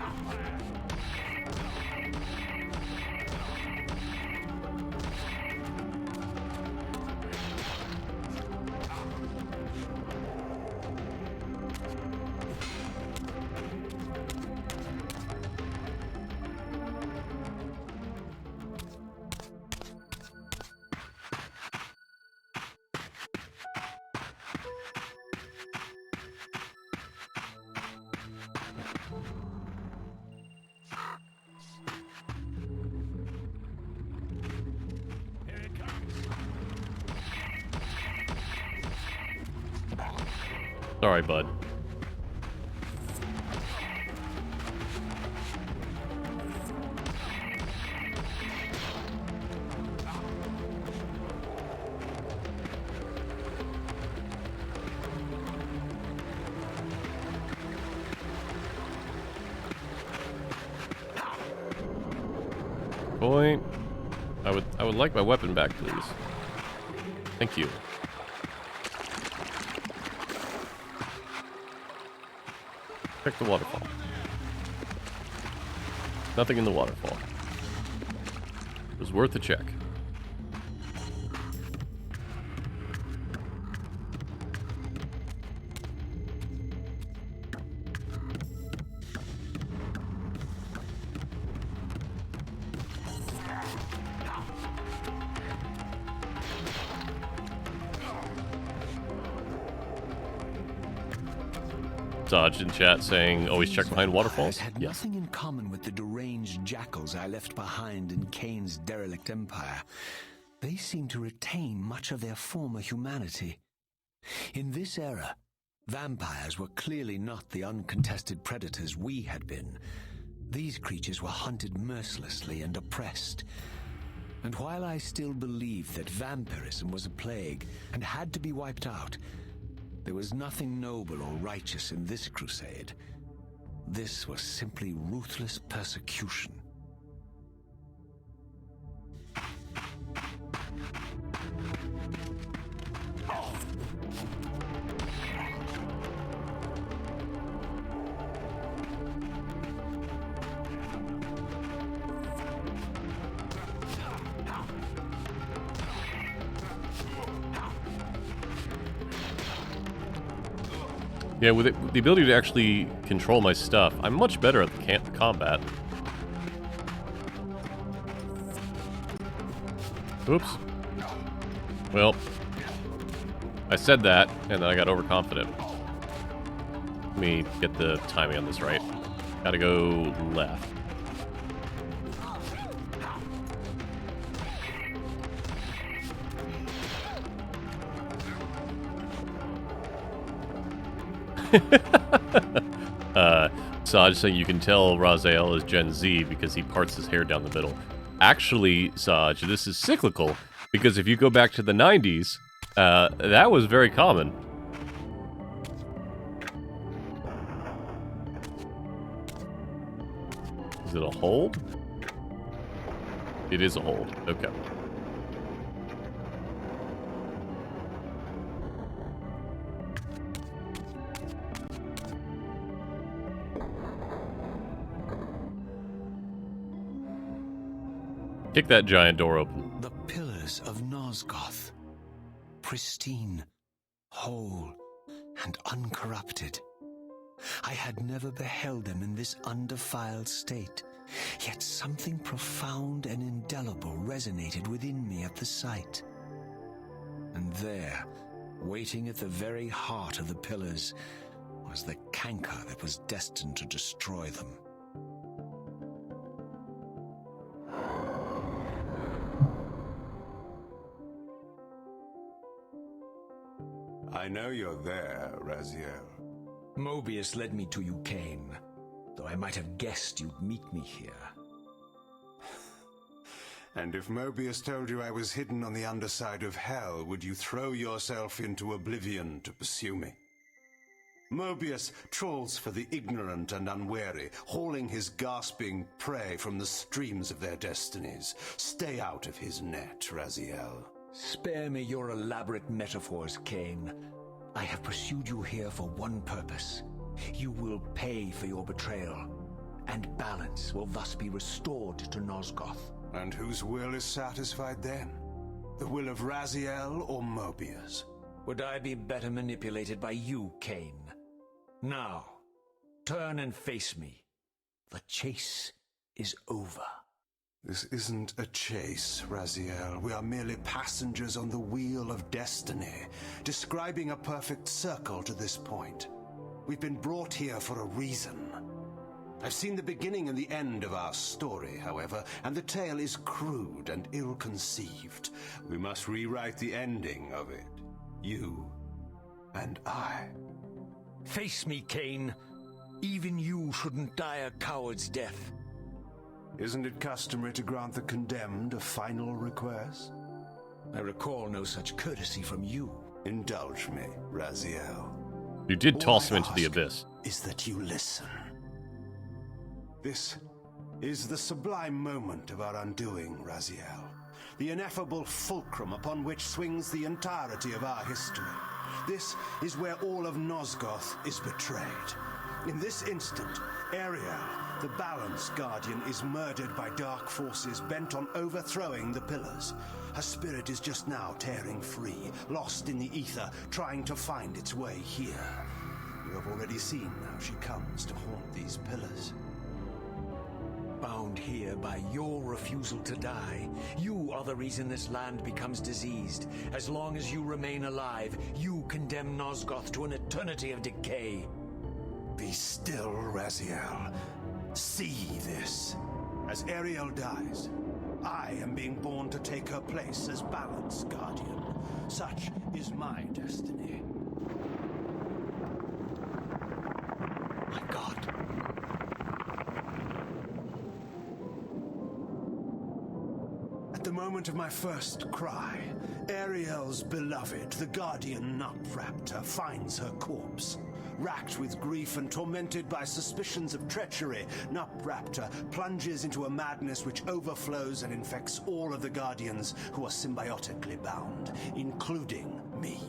Sorry, bud. Point. I would like my weapon back, please. Thank you. Check the waterfall. Nothing in the waterfall. It was worth a check. Dodged in chat saying, always check behind waterfalls.
Had nothing in common with the deranged jackals I left behind in Kain's derelict empire. They seem to retain much of their former humanity. In this era, vampires were clearly not the uncontested predators we had been. These creatures were hunted mercilessly and oppressed. And while I still believe that vampirism was a plague and had to be wiped out, there was nothing noble or righteous in this crusade. This was simply ruthless persecution.
Yeah, with the ability to actually control my stuff, I'm much better at the combat. Oops. Well, I said that, and then I got overconfident. Let me get the timing on this right. Gotta go left. Saj saying you can tell Raziel is Gen Z because he parts his hair down the middle. Actually, Saj, this is cyclical, because if you go back to the 90s, that was very common. Is it a hold? It is a hold. Okay. Kick that giant door open.
The pillars of Nosgoth. Pristine, whole, and uncorrupted. I had never beheld them in this undefiled state, yet something profound and indelible resonated within me at the sight. And there, waiting at the very heart of the pillars, was the canker that was destined to destroy them.
I know you're there, Raziel.
Mobius led me to you, Kain, though I might have guessed you'd meet me here.
And if Mobius told you I was hidden on the underside of hell, would you throw yourself into oblivion to pursue me? Mobius trawls for the ignorant and unwary, hauling his gasping prey from the streams of their destinies. Stay out of his net, Raziel.
Spare me your elaborate metaphors, Kain. I have pursued you here for one purpose. You will pay for your betrayal, and balance will thus be restored to Nosgoth.
And whose will is satisfied then? The will of Raziel or Mobius?
Would I be better manipulated by you, Kain? Now, turn and face me. The chase is over.
This isn't a chase, Raziel. We are merely passengers on the wheel of destiny, describing a perfect circle to this point. We've been brought here for a reason. I've seen the beginning and the end of our story, however, and the tale is crude and ill-conceived. We must rewrite the ending of it. You and I.
Face me, Kain. Even you shouldn't die a coward's death.
Isn't it customary to grant the condemned a final request?
I recall no such courtesy from you.
Indulge me, Raziel.
You did toss him
All I
into the
ask
abyss.
Is that you listen. This is the sublime moment of our undoing, Raziel. The ineffable fulcrum upon which swings the entirety of our history. This is where all of Nosgoth is betrayed. In this instant, Ariel, the Balance Guardian, is murdered by dark forces bent on overthrowing the pillars. Her spirit is just now tearing free, lost in the ether, trying to find its way here. You have already seen how she comes to haunt these pillars.
Bound here by your refusal to die. You are the reason this land becomes diseased. As long as you remain alive, you condemn Nosgoth to an eternity of decay.
Be still, Raziel. See this. As Ariel dies, I am being born to take her place as Balance Guardian. Such is my destiny.
My God.
At the moment of my first cry, Ariel's beloved, the Guardian Nutraptor, finds her corpse. Racked with grief and tormented by suspicions of treachery, Nutraptor plunges into a madness which overflows and infects all of the Guardians who are symbiotically bound, including me.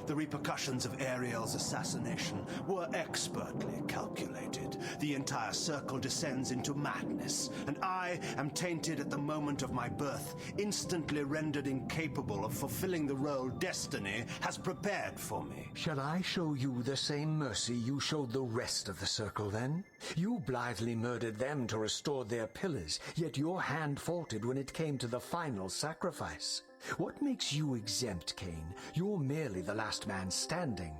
The repercussions of Ariel's assassination were expertly calculated. The entire circle descends into madness, and I am tainted at the moment of my birth, instantly rendered incapable of fulfilling the role destiny has prepared for me.
Shall I show you the same mercy you showed the rest of the circle then? You blithely murdered them to restore their pillars, yet your hand faltered when it came to the final sacrifice. What makes you exempt, Kain? You're merely the last man standing.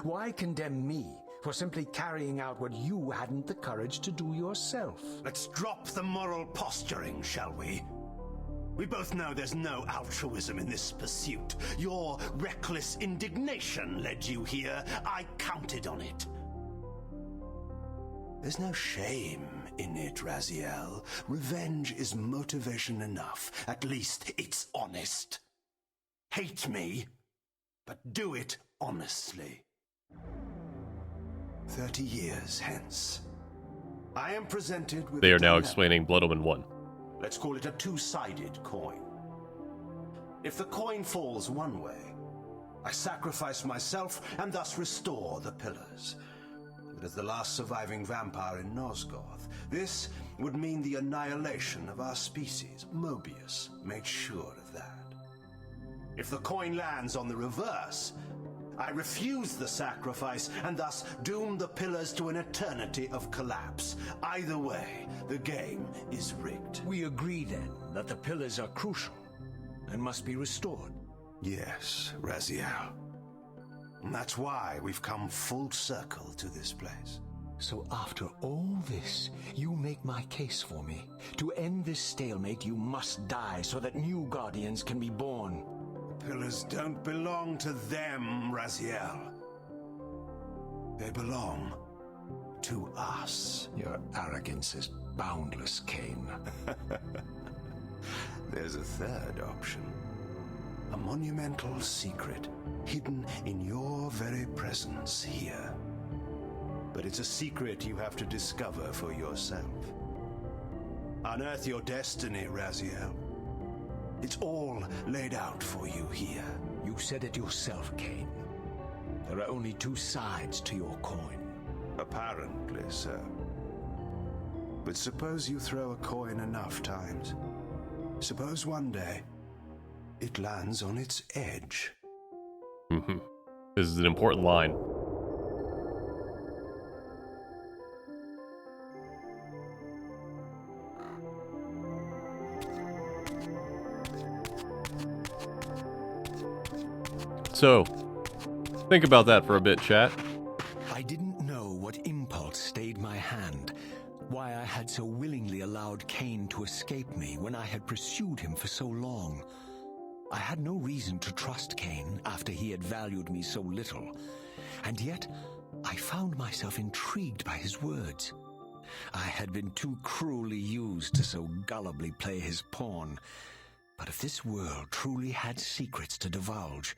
Why condemn me for simply carrying out what you hadn't the courage to do yourself?
Let's drop the moral posturing, shall we? We both know there's no altruism in this pursuit. Your reckless indignation led you here. I counted on it. There's no shame in it, Raziel. Revenge is motivation enough. At least it's honest. Hate me, but do it honestly. 30 years hence, I am presented with...
They are now explaining Blood Omen 1.
Let's call it a two-sided coin. If the coin falls one way, I sacrifice myself and thus restore the pillars. But as the last surviving vampire in Nosgoth, this would mean the annihilation of our species. Mobius made sure of that. If the coin lands on the reverse, I refuse the sacrifice and thus doom the pillars to an eternity of collapse. Either way, the game is rigged.
We agree then that the pillars are crucial and must be restored.
Yes, Raziel. And that's why we've come full circle to this place.
So after all this, you make my case for me. To end this stalemate, you must die so that new guardians can be born.
The pillars don't belong to them, Raziel. They belong to us.
Your arrogance is boundless, Kain.
There's a third option. A monumental secret hidden in your very presence here. But it's a secret you have to discover for yourself. Unearth your destiny, Raziel. It's all laid out for you here.
You said it yourself, Kain. There are only two sides to your coin.
Apparently so. But suppose you throw a coin enough times. Suppose one day it lands on its edge.
This is an important line. So, think about that for a bit, chat.
I didn't know what impulse stayed my hand, why I had so willingly allowed Kain to escape me when I had pursued him for so long. I had no reason to trust Kain after he had valued me so little, and yet I found myself intrigued by his words. I had been too cruelly used to so gullibly play his pawn, but if this world truly had secrets to divulge,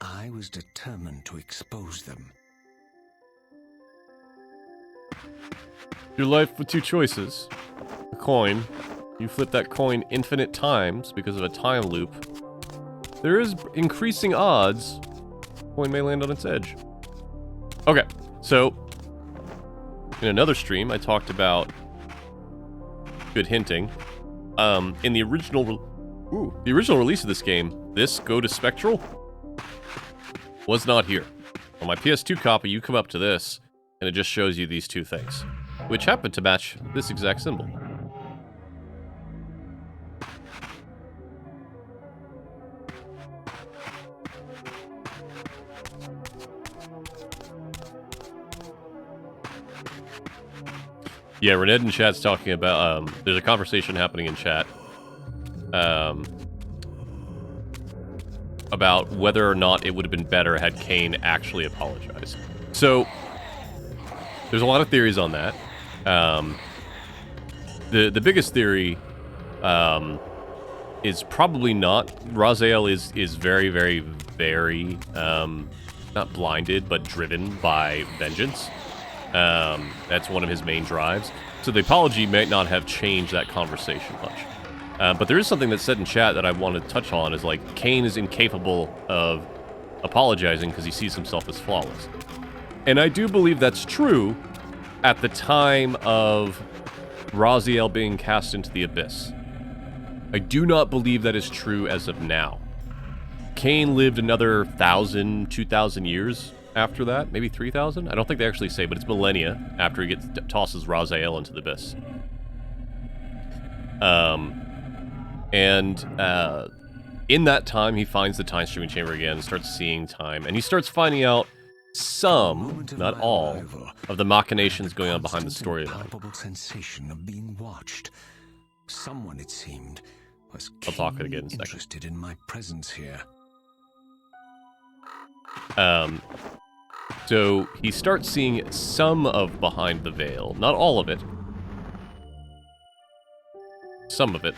I was determined to expose them.
Your life with two choices. A coin. You flip that coin infinite times because of a time loop. There is increasing odds coin may land on its edge. Okay, so in another stream I talked about good hinting. In the original release of this game, this Go to Spectral was not here. On my PS2 copy, you come up to this, and it just shows you these two things, which happen to match this exact symbol. Yeah, Rened in chat's talking about, there's a conversation happening in chat, about whether or not it would have been better had Kain actually apologized. So, there's a lot of theories on that. The biggest theory is probably not. Raziel is very, very, very, not blinded, but driven by vengeance. That's one of his main drives. So the apology might not have changed that conversation much. But there is something that's said in chat that I want to touch on, is like, Kain is incapable of apologizing because he sees himself as flawless. And I do believe that's true at the time of Raziel being cast into the Abyss. I do not believe that is true as of now. Kain lived another 1,000, 2,000 years after that, maybe 3,000? I don't think they actually say, but it's millennia after he tosses Raziel into the Abyss. In that time, he finds the time streaming chamber again and starts seeing time, and he starts finding out some, not all, of the machinations going on behind the storyline.
Palpable sensation of being watched. Someone, it seemed, was
I'll talk it again in a second.
interested in my presence here.
So he starts seeing some of behind the veil, not all of it. Some of it.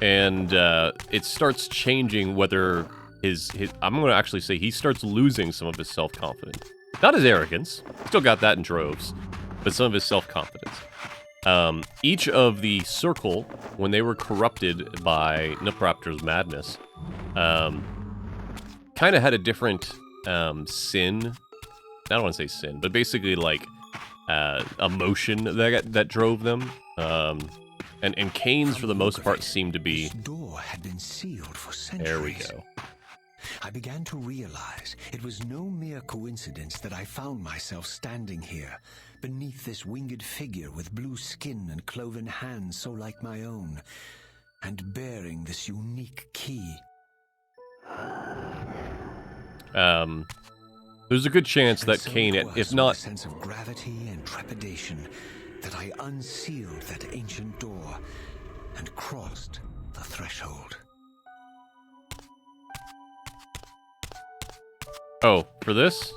It starts changing whether his I'm going to actually say he starts losing some of his self-confidence. Not his arrogance. Still got that in droves. But some of his self-confidence. Each of the circle, when they were corrupted by Nupraptor's madness, kind of had a different sin. I don't want to say sin, but basically like emotion that drove them. And Kain's, for the most part, seemed to be...
This door had been sealed for centuries.
There we go.
I began to realize it was no mere coincidence that I found myself standing here, beneath this winged figure with blue skin and cloven hands so like my own, and bearing this unique key.
There's a good chance that Kain, if not...
a sense of gravity and trepidation, that I unsealed that ancient door and crossed the threshold.
Oh, for this?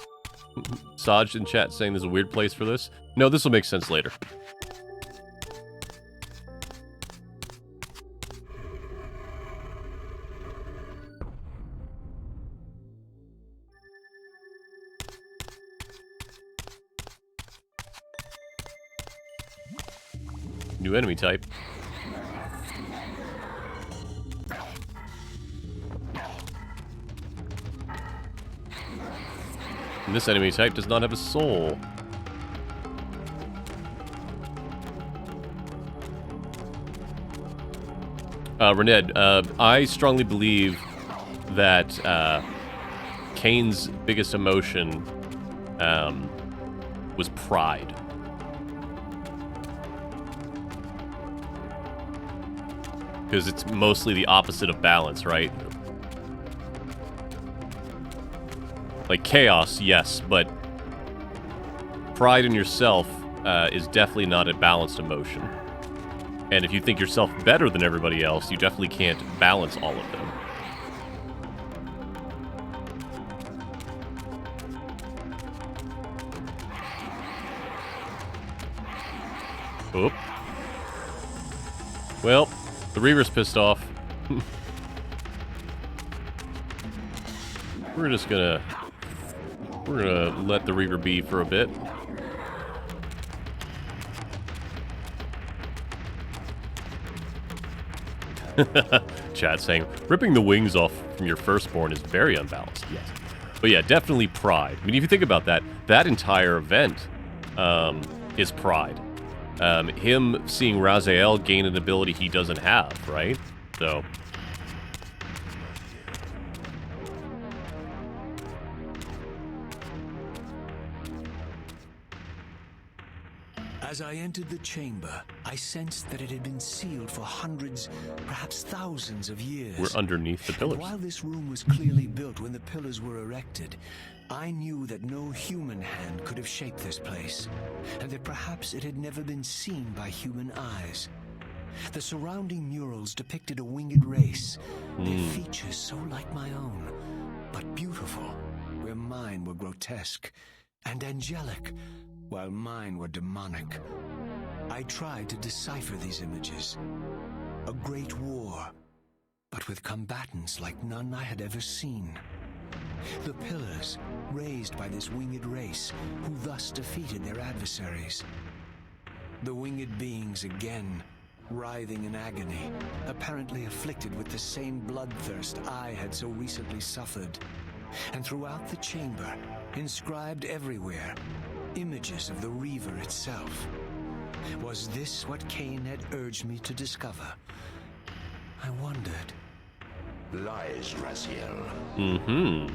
Saj in chat saying there's a weird place for this? No, this will make sense later. New enemy type. And this enemy type does not have a soul. Rened, I strongly believe that Kain's biggest emotion was pride. Because it's mostly the opposite of balance, right? Like chaos, yes, but pride in yourself is definitely not a balanced emotion. And if you think yourself better than everybody else, you definitely can't balance all of them. Oop. Well, the Reaver's pissed off. We're gonna let the Reaver be for a bit. Chat saying, ripping the wings off from your firstborn is very unbalanced. Yes. But yeah, definitely pride. I mean, if you think about that, that entire event is pride. Him seeing Raziel gain an ability he doesn't have, right? So...
As I entered the chamber, I sensed that it had been sealed for hundreds, perhaps thousands of years.
We're underneath the pillars.
And while this room was clearly built when the pillars were erected, I knew that no human hand could have shaped this place, and that perhaps it had never been seen by human eyes. The surrounding murals depicted a winged race, their features so like my own, but beautiful, where mine were grotesque, and angelic, while mine were demonic. I tried to decipher these images. A great war, but with combatants like none I had ever seen. The pillars, raised by this winged race, who thus defeated their adversaries. The winged beings again,
writhing in agony, apparently afflicted with the same bloodthirst I had so recently suffered. And throughout the chamber, inscribed everywhere, images of the Reaver itself. Was this what Kain had urged me to discover? I wondered.
Lies, Raziel.
Mm-hmm.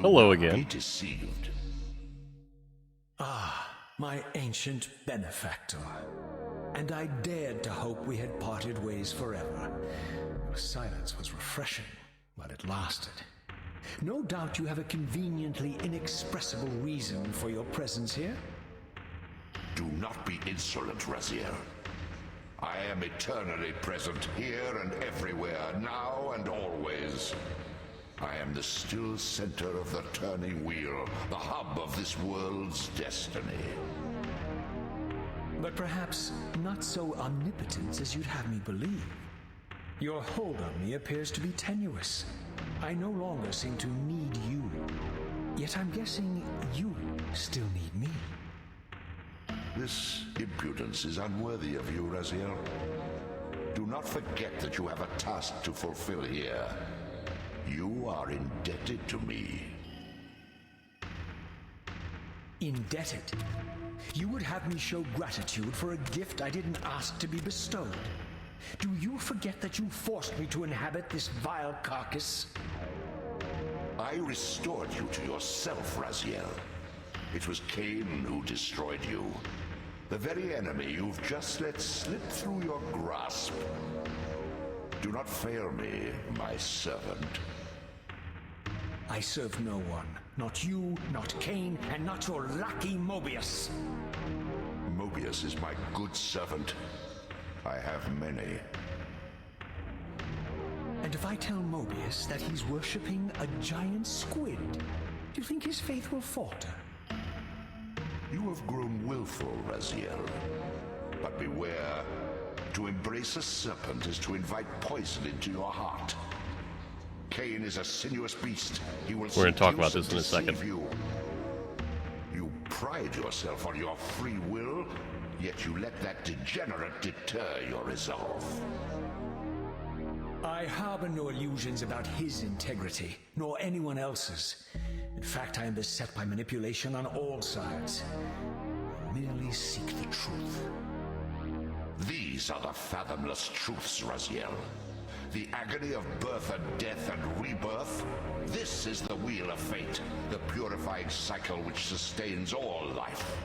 Hello again.
Be deceived.
Ah, my ancient benefactor. And I dared to hope we had parted ways forever. Your silence was refreshing, but it lasted. No doubt you have a conveniently inexpressible reason for your presence here.
Do not be insolent, Raziel. I am eternally present here and everywhere, now and always. I am the still center of the turning wheel, the hub of this world's destiny.
But perhaps not so omnipotent as you'd have me believe. Your hold on me appears to be tenuous. I no longer seem to need you. Yet I'm guessing you still need me.
This impudence is unworthy of you, Raziel. Do not forget that you have a task to fulfill here. You are indebted to me.
Indebted? You would have me show gratitude for a gift I didn't ask to be bestowed. Do you forget that you forced me to inhabit this vile carcass?
I restored you to yourself, Raziel. It was Kain who destroyed you. The very enemy you've just let slip through your grasp. Do not fail me, my servant.
I serve no one. Not you, not Kain, and not your lackey Mobius.
Mobius is my good servant. I have many.
And if I tell Mobius that he's worshipping a giant squid, do you think his faith will falter?
You have grown willful, Raziel. But beware. To embrace a serpent is to invite poison into your heart. Kain is a sinuous beast. He will
We're going to talk about this in a second.
You pride yourself on your free will, yet you let that degenerate deter your resolve.
I harbor no illusions about his integrity, nor anyone else's. In fact, I am beset by manipulation on all sides. I merely seek the truth.
These are the fathomless truths, Raziel. The agony of birth and death and rebirth. This is the wheel of fate, the purifying cycle which sustains all life.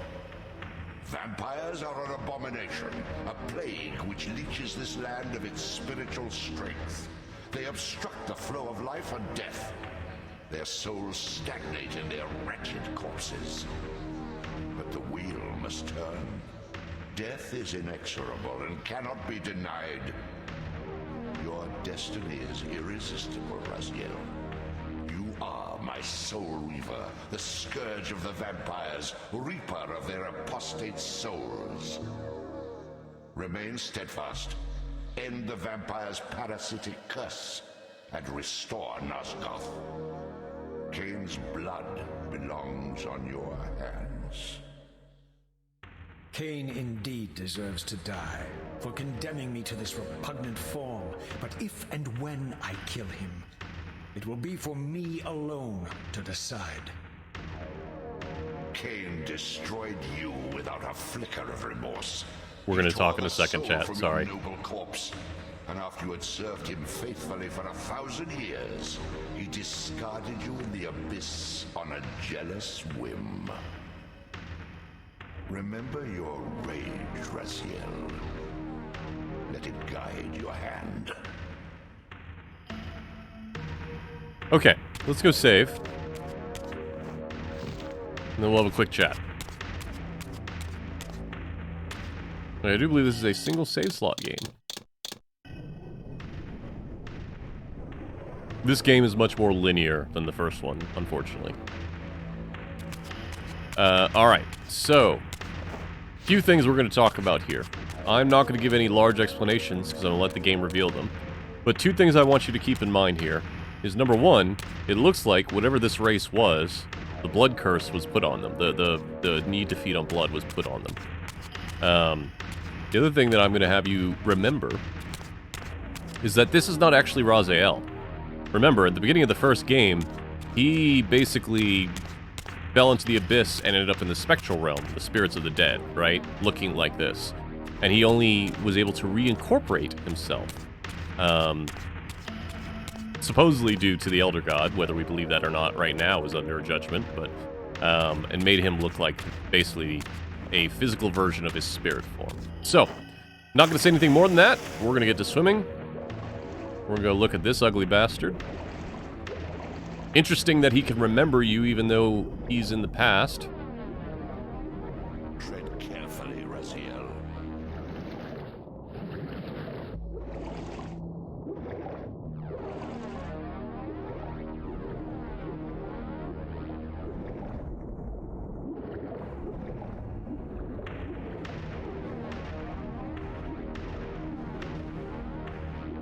Vampires are an abomination, a plague which leeches this land of its spiritual strength. They obstruct the flow of life and death. Their souls stagnate in their wretched corpses. But the wheel must turn. Death is inexorable and cannot be denied. Your destiny is irresistible, Raziel. You are my soul reaver, the scourge of the vampires, reaper of their apostate souls. Remain steadfast, end the vampire's parasitic curse, and restore Nosgoth. Kain's blood belongs on your hands.
Kain indeed deserves to die for condemning me to this repugnant form. But if and when I kill him, it will be for me alone to decide.
Kain destroyed you without a flicker of remorse.
We're going to talk in a second, chat.
From
Sorry.
Your noble corpse. And after you had served him faithfully for 1,000 years, he discarded you in the abyss on a jealous whim. Remember your rage, Raziel. Let it guide your hand.
Okay, let's go save. And then we'll have a quick chat. I do believe this is a single save slot game. This game is much more linear than the first one, unfortunately. Alright, so few things we're going to talk about here. I'm not going to give any large explanations because I'm going to let the game reveal them. But two things I want you to keep in mind here. is, number one, it looks like whatever this race was, the blood curse was put on them. The need to feed on blood was put on them. The other thing that I'm going to have you remember is that this is not actually Raziel. Remember, at the beginning of the first game, he basically fell into the abyss and ended up in the spectral realm, the spirits of the dead, right? Looking like this. And he only was able to reincorporate himself. Supposedly due to the Elder God, whether we believe that or not right now is under judgment, but and made him look like basically a physical version of his spirit form. So, not going to say anything more than that. We're going to get to swimming. We're going to go look at this ugly bastard. Interesting that he can remember you even though he's in the past.
Tread carefully, Raziel.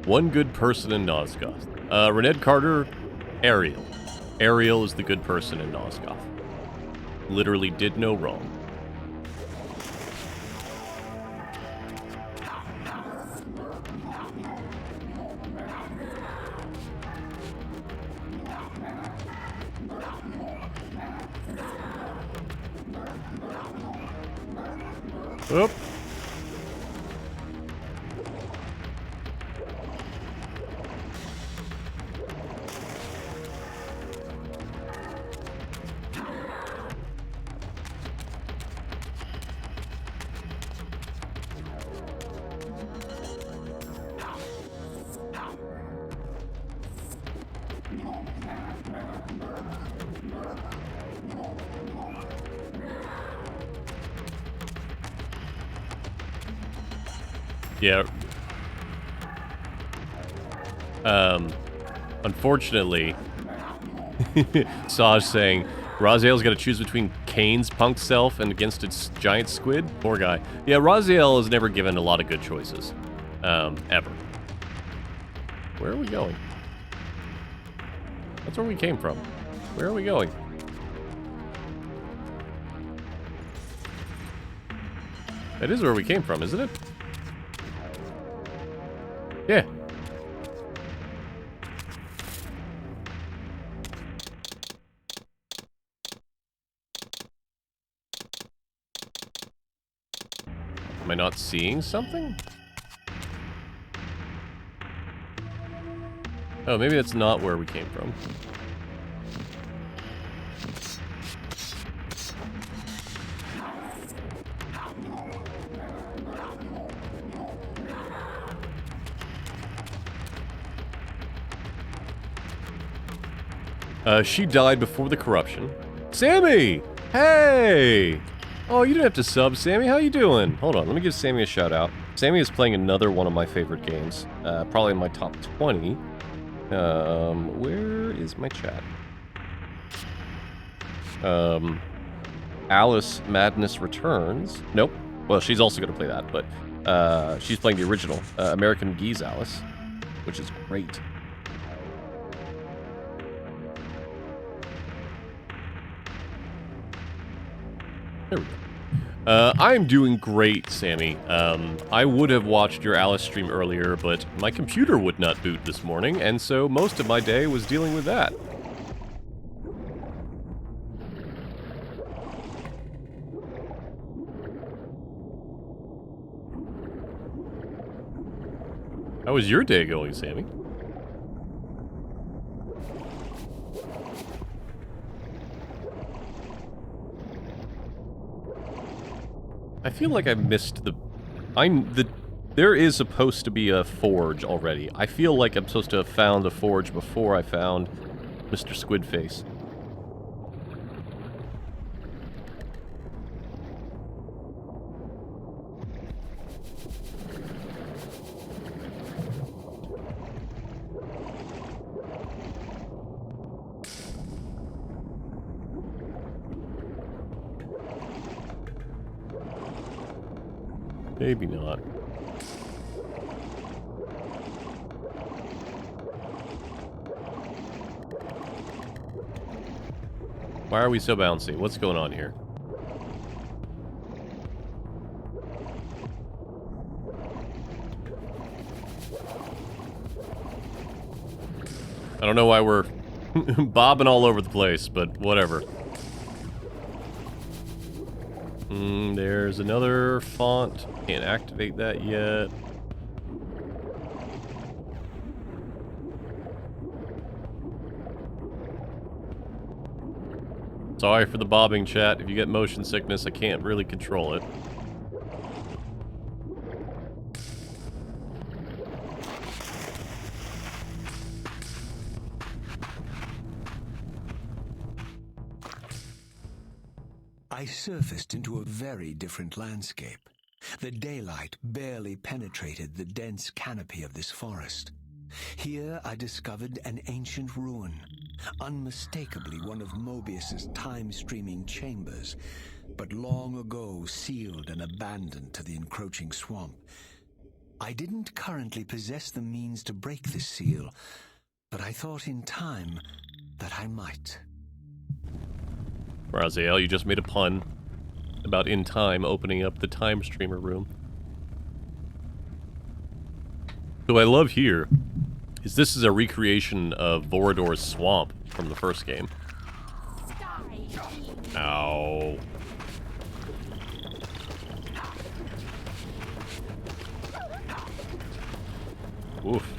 One good person in Nosgoth. Rened Carter, Ariel. Ariel is the good person in Nosgoth. Literally did no wrong. Oop. Yeah. Unfortunately, Saj saying, Raziel's got to choose between Kain's punk self and against its giant squid? Poor guy. Yeah, Raziel is never given a lot of good choices. Ever. Where are we going? That's where we came from. Where are we going? That is where we came from, isn't it? Yeah. Am I not seeing something? Oh, maybe that's not where we came from. She died before the corruption. Sammy! Hey! Oh, you didn't have to sub, Sammy. How you doing? Hold on, let me give Sammy a shout out. Sammy is playing another one of my favorite games. Probably in my top 20. Where is my chat? Alice Madness Returns. Nope. Well, she's also going to play that, but she's playing the original, American Geese Alice, which is great. There we go. I'm doing great, Sammy. I would have watched your Alice stream earlier, but my computer would not boot this morning, and so most of my day was dealing with that. How was your day going, Sammy? I feel like I missed there is supposed to be a forge already. I feel like I'm supposed to have found the forge before I found Mr. Squidface. Maybe not. Why are we so bouncy? What's going on here? I don't know why we're bobbing all over the place, but whatever. There's another font. Can't activate that yet. Sorry for the bobbing, chat. If you get motion sickness, I can't really control it.
I surfaced into a very different landscape. The daylight barely penetrated the dense canopy of this forest. Here I discovered an ancient ruin, unmistakably one of Mobius's time-streaming chambers, but long ago sealed and abandoned to the encroaching swamp. I didn't currently possess the means to break this seal, but I thought in time that I might.
Raziel, you just made a pun about in time opening up the time streamer room. So what I love here is this is a recreation of Vorador's swamp from the first game. Ow. Oof.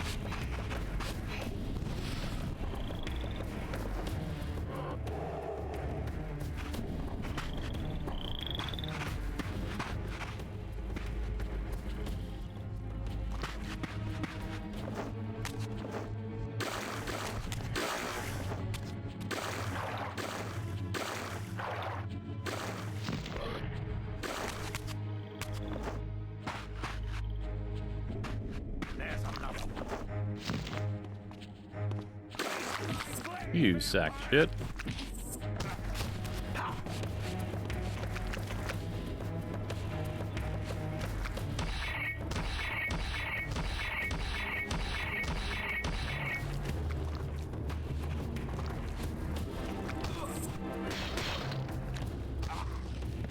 You sack of shit.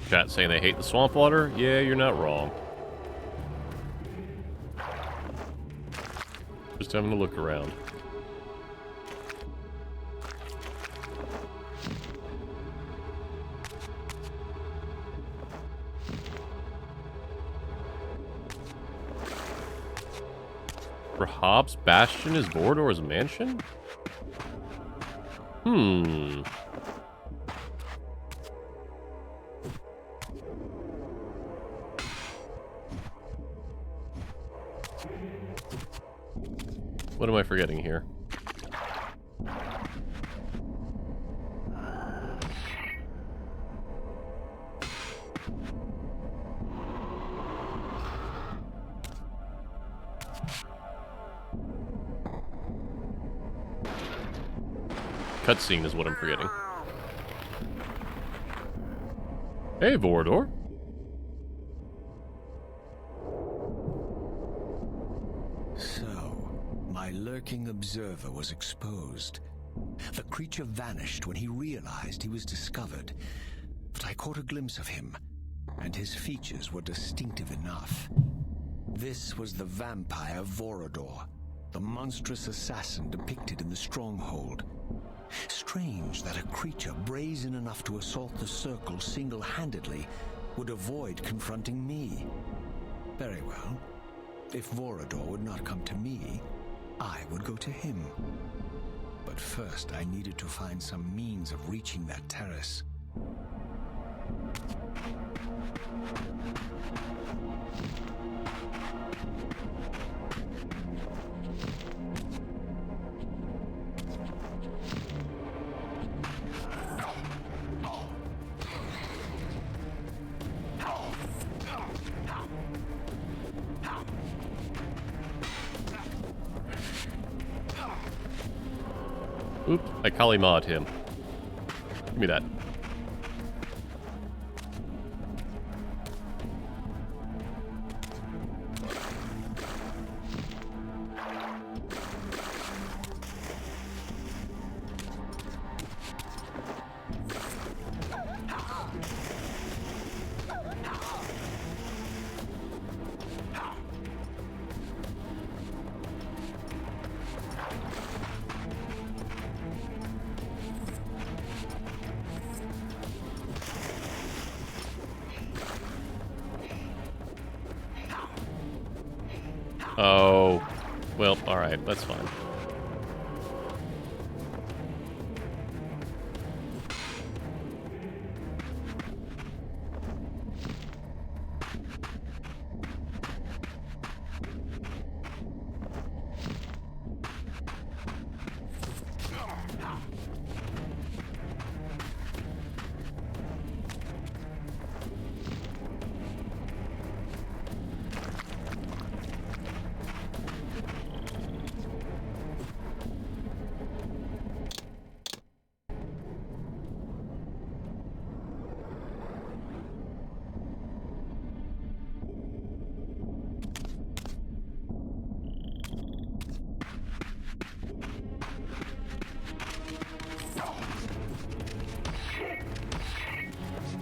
Chat saying they hate the swamp water? Yeah, you're not wrong. Just having a look around. Rahab's bastion is Vorador's mansion? What am I forgetting here? Cutscene is what I'm forgetting. Hey, Vorador.
So, my lurking observer was exposed. The creature vanished when he realized he was discovered, but I caught a glimpse of him, and his features were distinctive enough. This was the vampire Vorador, the monstrous assassin depicted in the stronghold. Strange that a creature brazen enough to assault the circle single-handedly would avoid confronting me. Very well. If Vorador would not come to me, I would go to him. But first I needed to find some means of reaching that terrace.
Oop, I Kali Ma'd him. Give me that. Oh. Well, alright, that's fine.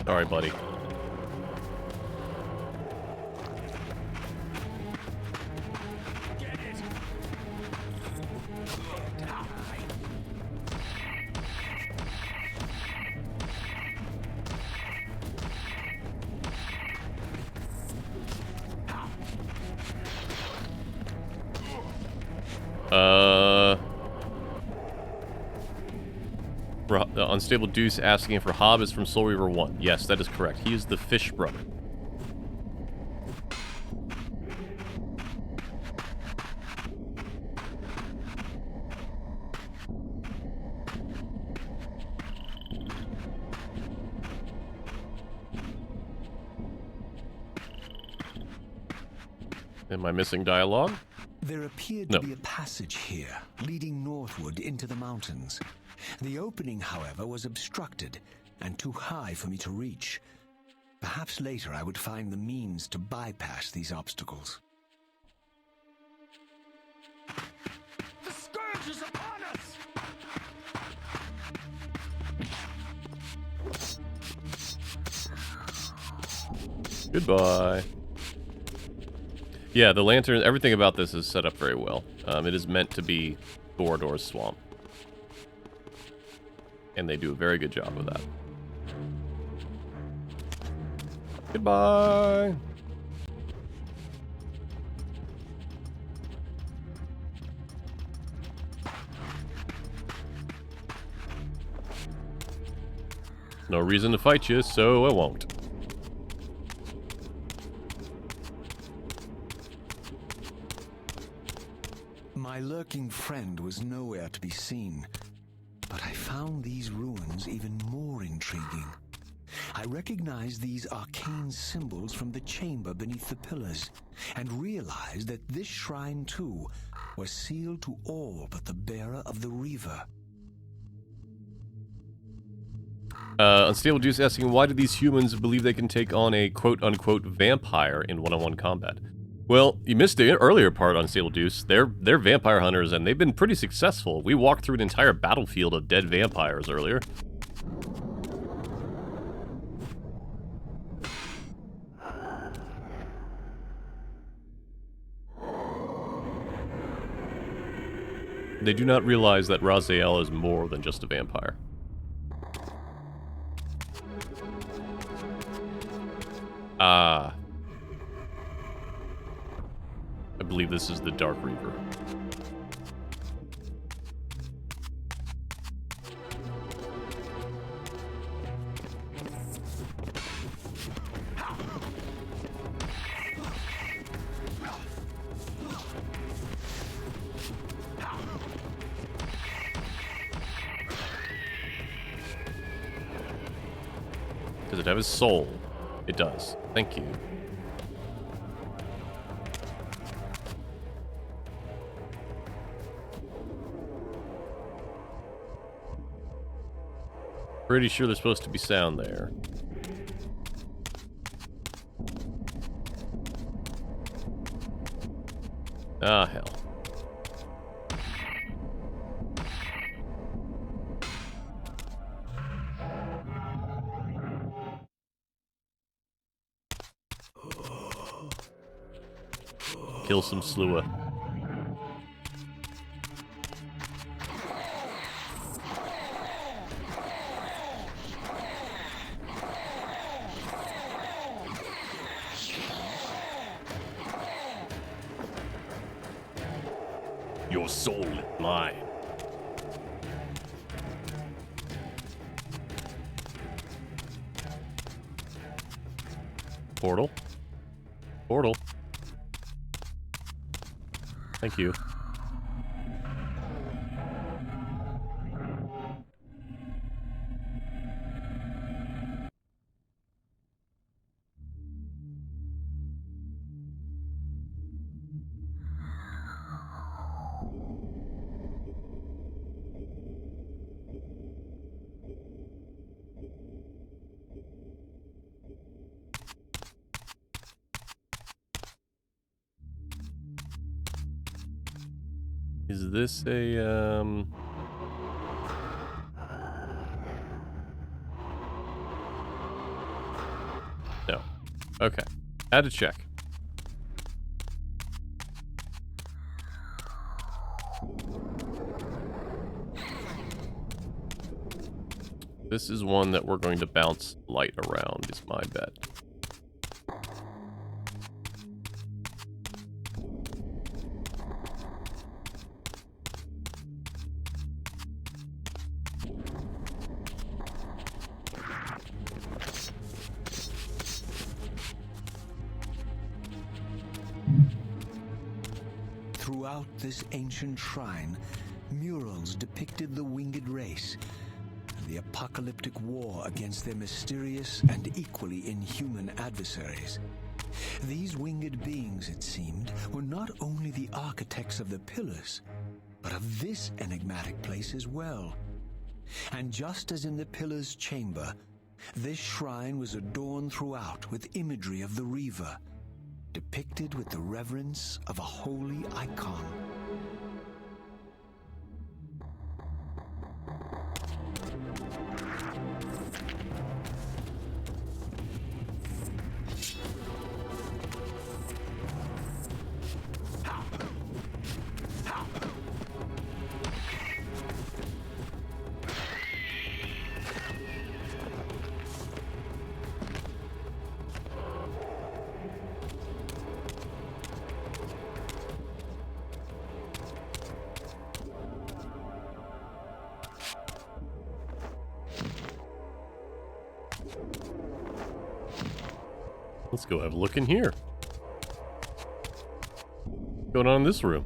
Sorry, buddy. Unstable Deuce asking if Rahab is from Soul Reaver 1. Yes, that is correct. He is the fish brother. Am I missing dialogue?
There appeared to be a passage here, leading northward into the mountains. The opening, however, was obstructed and too high for me to reach. Perhaps later I would find the means to bypass these obstacles.
The scourge is upon us!
Goodbye. Yeah, the lantern, everything about this is set up very well. It is meant to be Thorador's swamp. And they do a very good job of that. Goodbye! No reason to fight you, so I won't.
My lurking friend was nowhere to be seen, but I found these ruins even more intriguing. I recognized these arcane symbols from the chamber beneath the pillars, and realized that this shrine, too, was sealed to all but the bearer of the Reaver.
Unstable Juice asking, why do these humans believe they can take on a quote-unquote vampire in one-on-one combat? Well, you missed the earlier part on Unstable Deuce. They're vampire hunters, and they've been pretty successful. We walked through an entire battlefield of dead vampires earlier. They do not realize that Raziel is more than just a vampire. Ah. I believe this is the Dark Reaver. Does it have his soul? It does. Thank you. Pretty sure there's supposed to be sound there. Ah, hell. Kill some Slua. soul is mine. Portal. Portal. Thank you. Is this a, No. Okay. Had to check. This is one that we're going to bounce light around, is my bet.
Throughout this ancient shrine, murals depicted the winged race and the apocalyptic war against their mysterious and equally inhuman adversaries. These winged beings, it seemed, were not only the architects of the pillars, but of this enigmatic place as well. And just as in the pillars' chamber, this shrine was adorned throughout with imagery of the Reaver, depicted with the reverence of a holy icon.
Let's go have a look in here. What's going on in this room?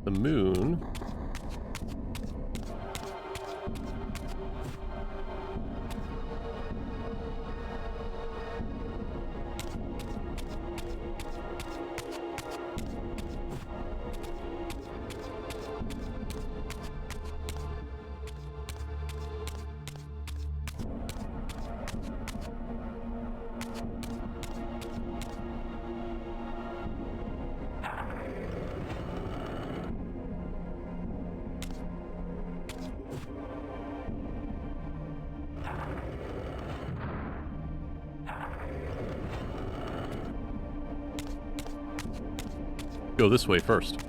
The moon. Go this way first.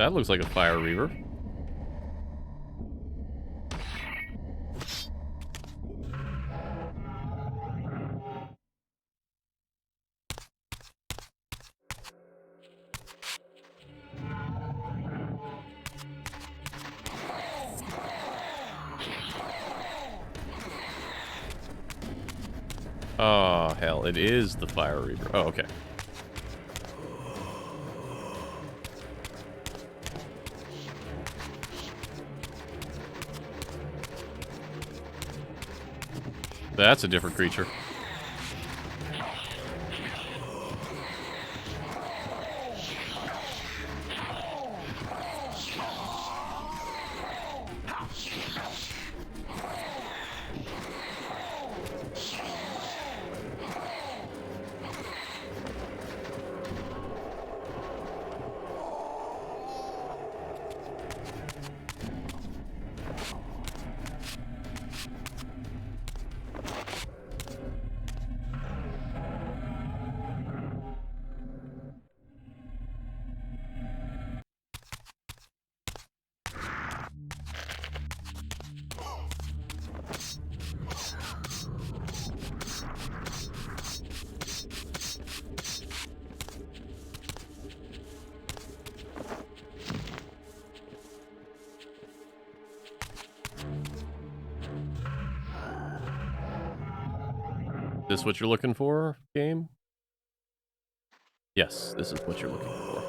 That looks like a fire reaver. Oh, hell, it is the fire reaver. Oh, okay. That's a different creature. This what you're looking for, game? Yes, this is what you're looking for.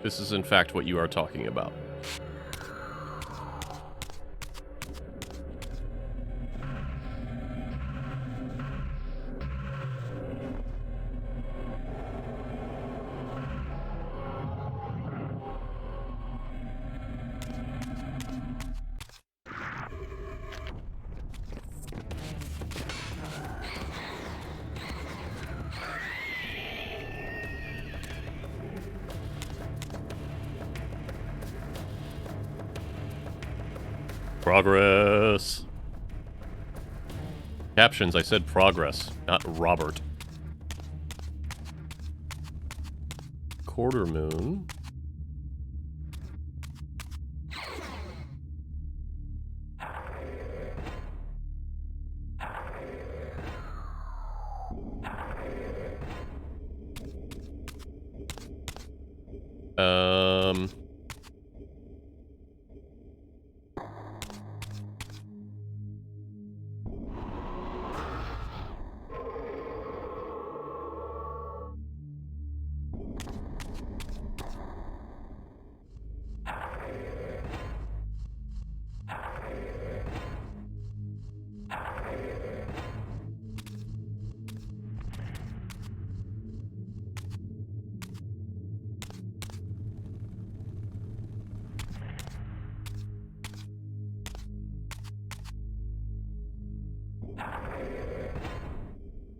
This is in fact what you are talking about. Progress. Captions, I said progress, not Robert. Quarter moon.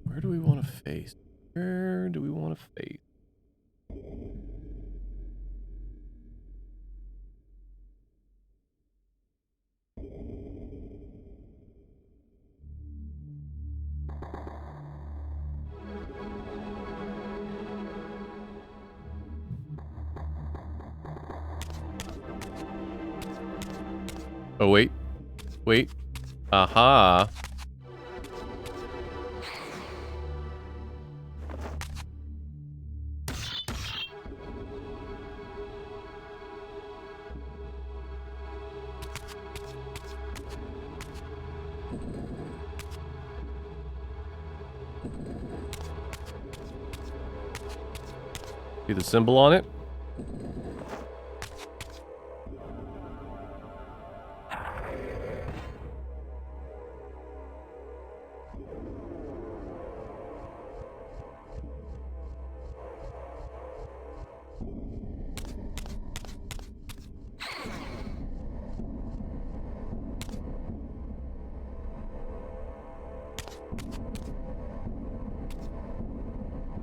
Where do we want to face? Where do we want to face? Oh, wait. Wait. Aha. See the symbol on it?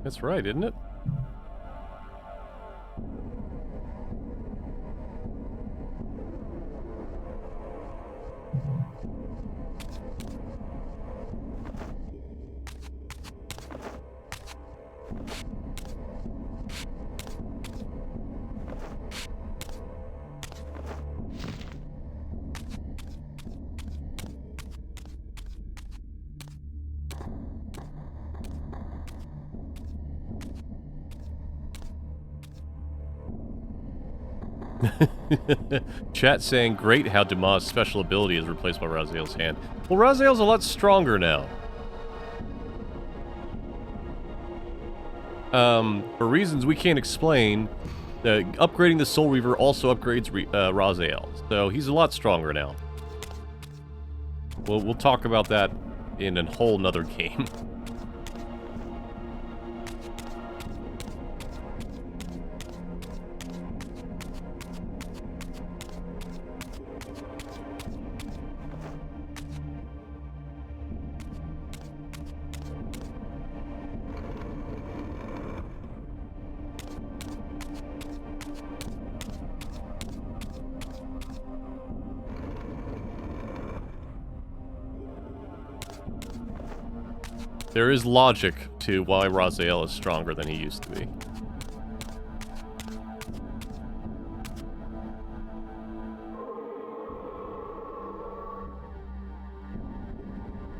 That's right, isn't it? Chat saying, great how Dimas' special ability is replaced by Raziel's hand. Well, Raziel's a lot stronger now. For reasons we can't explain, upgrading the Soul Reaver also upgrades Raziel. So he's a lot stronger now. We'll talk about that in a whole nother game. There is logic to why Raziel is stronger than he used to be.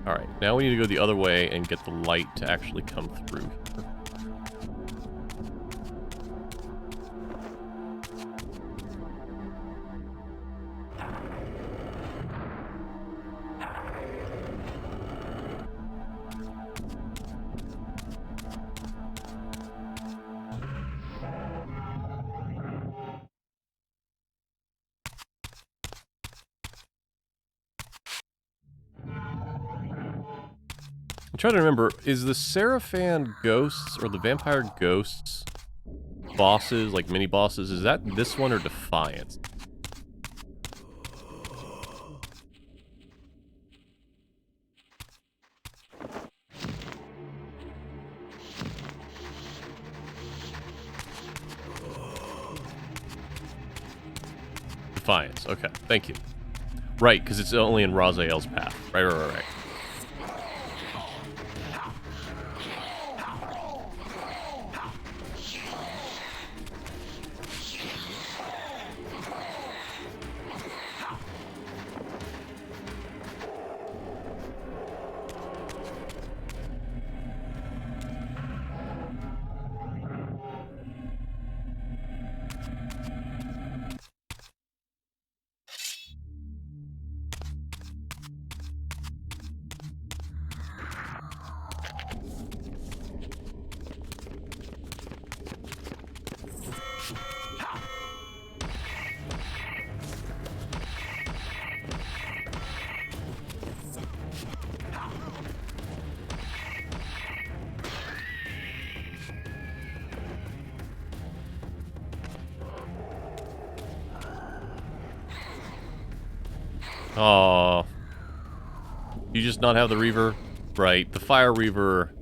Alright, now we need to go the other way and get the light to actually come through. I'm trying to remember, is the Seraphan ghosts, or the vampire ghosts, bosses, like mini-bosses, is that this one or Defiance? Defiance, okay, thank you. Right, because it's only in Raziel's path. Right. Aww. You just not have the Reaver? Right, the Fire Reaver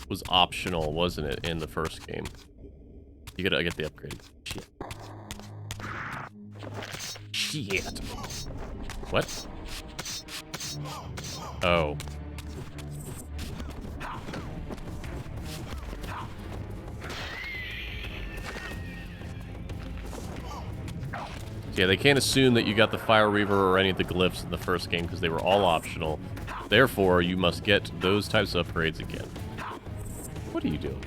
was optional, wasn't it, in the first game? You gotta get the upgrade. Shit. What? Oh. Yeah, they can't assume that you got the Fire Reaver or any of the glyphs in the first game because they were all optional. Therefore, you must get those types of upgrades again. What are you doing?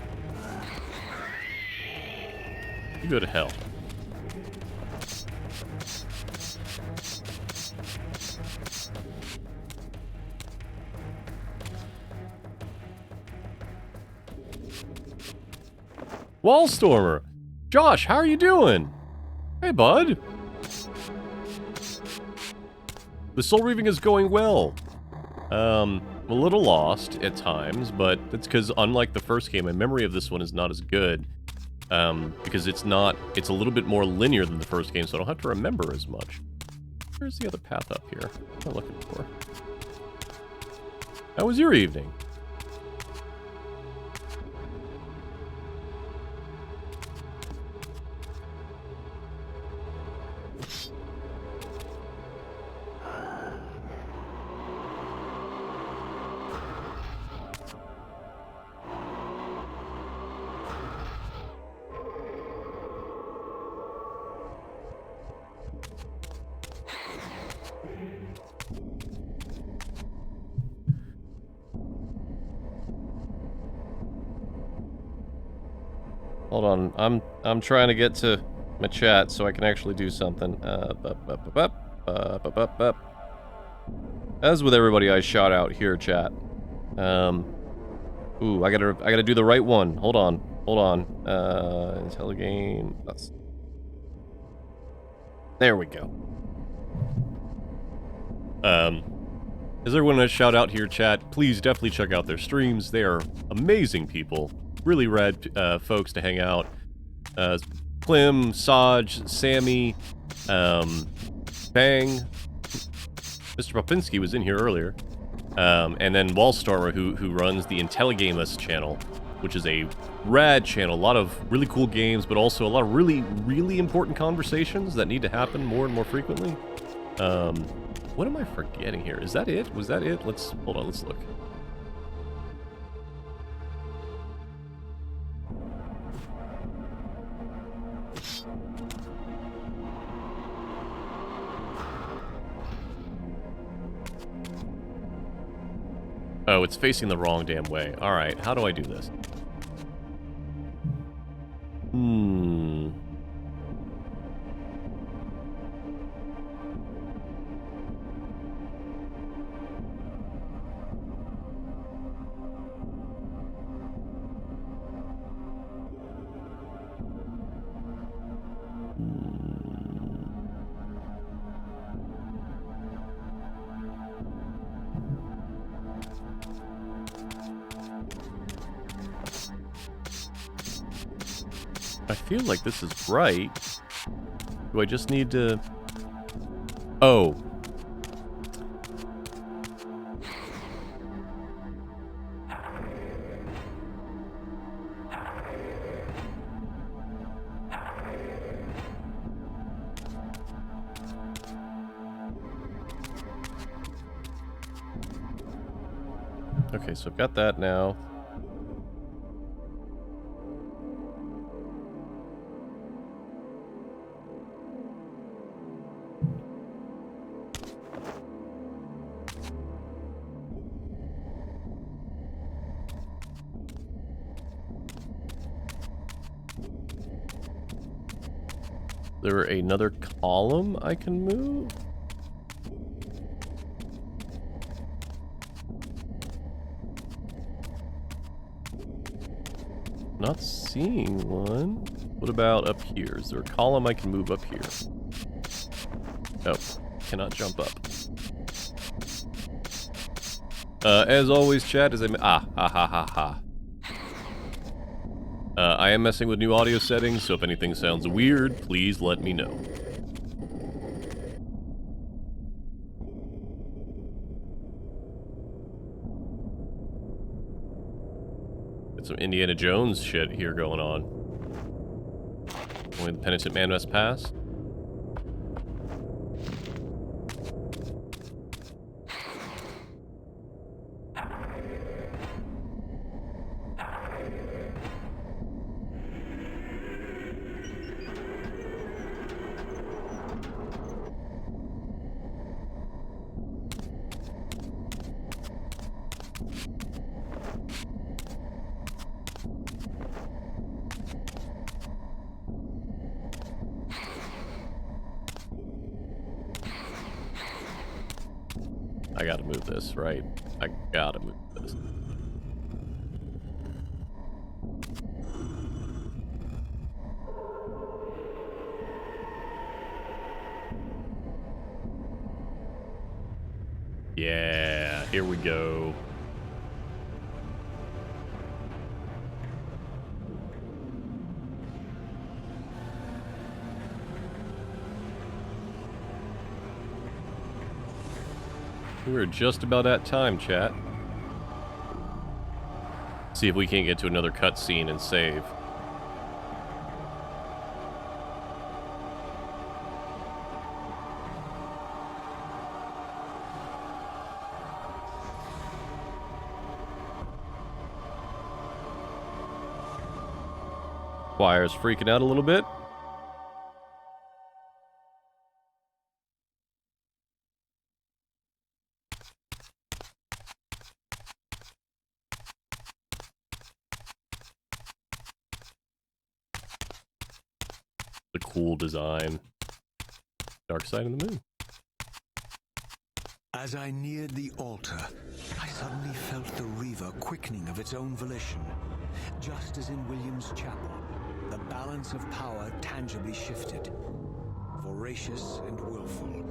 You go to hell. Wallstormer! Josh, how are you doing? Hey, bud. The soul reaving is going well. A little lost at times, but that's because unlike the first game, my memory of this one is not as good. Because it's a little bit more linear than the first game, so I don't have to remember as much. Where's the other path up here? What am I looking for? How was your evening? Hold on, I'm trying to get to my chat so I can actually do something. As with everybody I shot out here, chat. Ooh, I gotta do the right one. Hold on. Telegame. There we go. As everyone has shout out here, chat, please definitely check out their streams. They are amazing people. Really rad folks to hang out. Klim, Saj, Sammy, Bang. Mr. Popinski was in here earlier. And then Wallstormer, who runs the Intelligamus channel, which is a rad channel. A lot of really cool games, but also a lot of really, really important conversations that need to happen more and more frequently. What am I forgetting here? Is that it? Was that it? Hold on, let's look. Oh, it's facing the wrong damn way. Alright, how do I do this? I feel like this is right. Do I just need to... Oh. Okay, so I've got that now. Is there another column I can move? Not seeing one. What about up here? Is there a column I can move up here? Oh, cannot jump up. As always, chat, I am messing with new audio settings, so if anything sounds weird, please let me know. Got some Indiana Jones shit here going on. Only the penitent man must pass. I gotta move this, right? I gotta move this. Yeah, here we go. We're just about at time, chat. See if we can't get to another cutscene and save. Choir's freaking out a little bit. a cool design. Dark side of the moon.
As I neared the altar, I suddenly felt the Reaver quickening of its own volition. Just as in William's chapel, the balance of power tangibly shifted. Voracious and willful,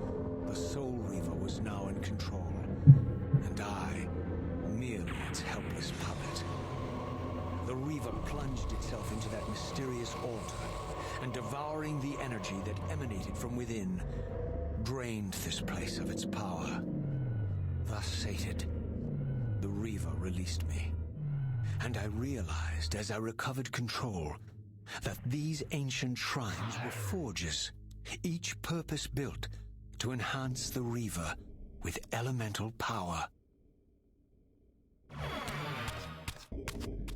the Soul Reaver was now in control, and I, merely its helpless puppet. The Reaver plunged itself into that mysterious altar, and devouring the energy that emanated from within, drained this place of its power. Thus sated, the Reaver released me, and I realized as I recovered control that these ancient shrines were forges, each purpose-built to enhance the Reaver with elemental power.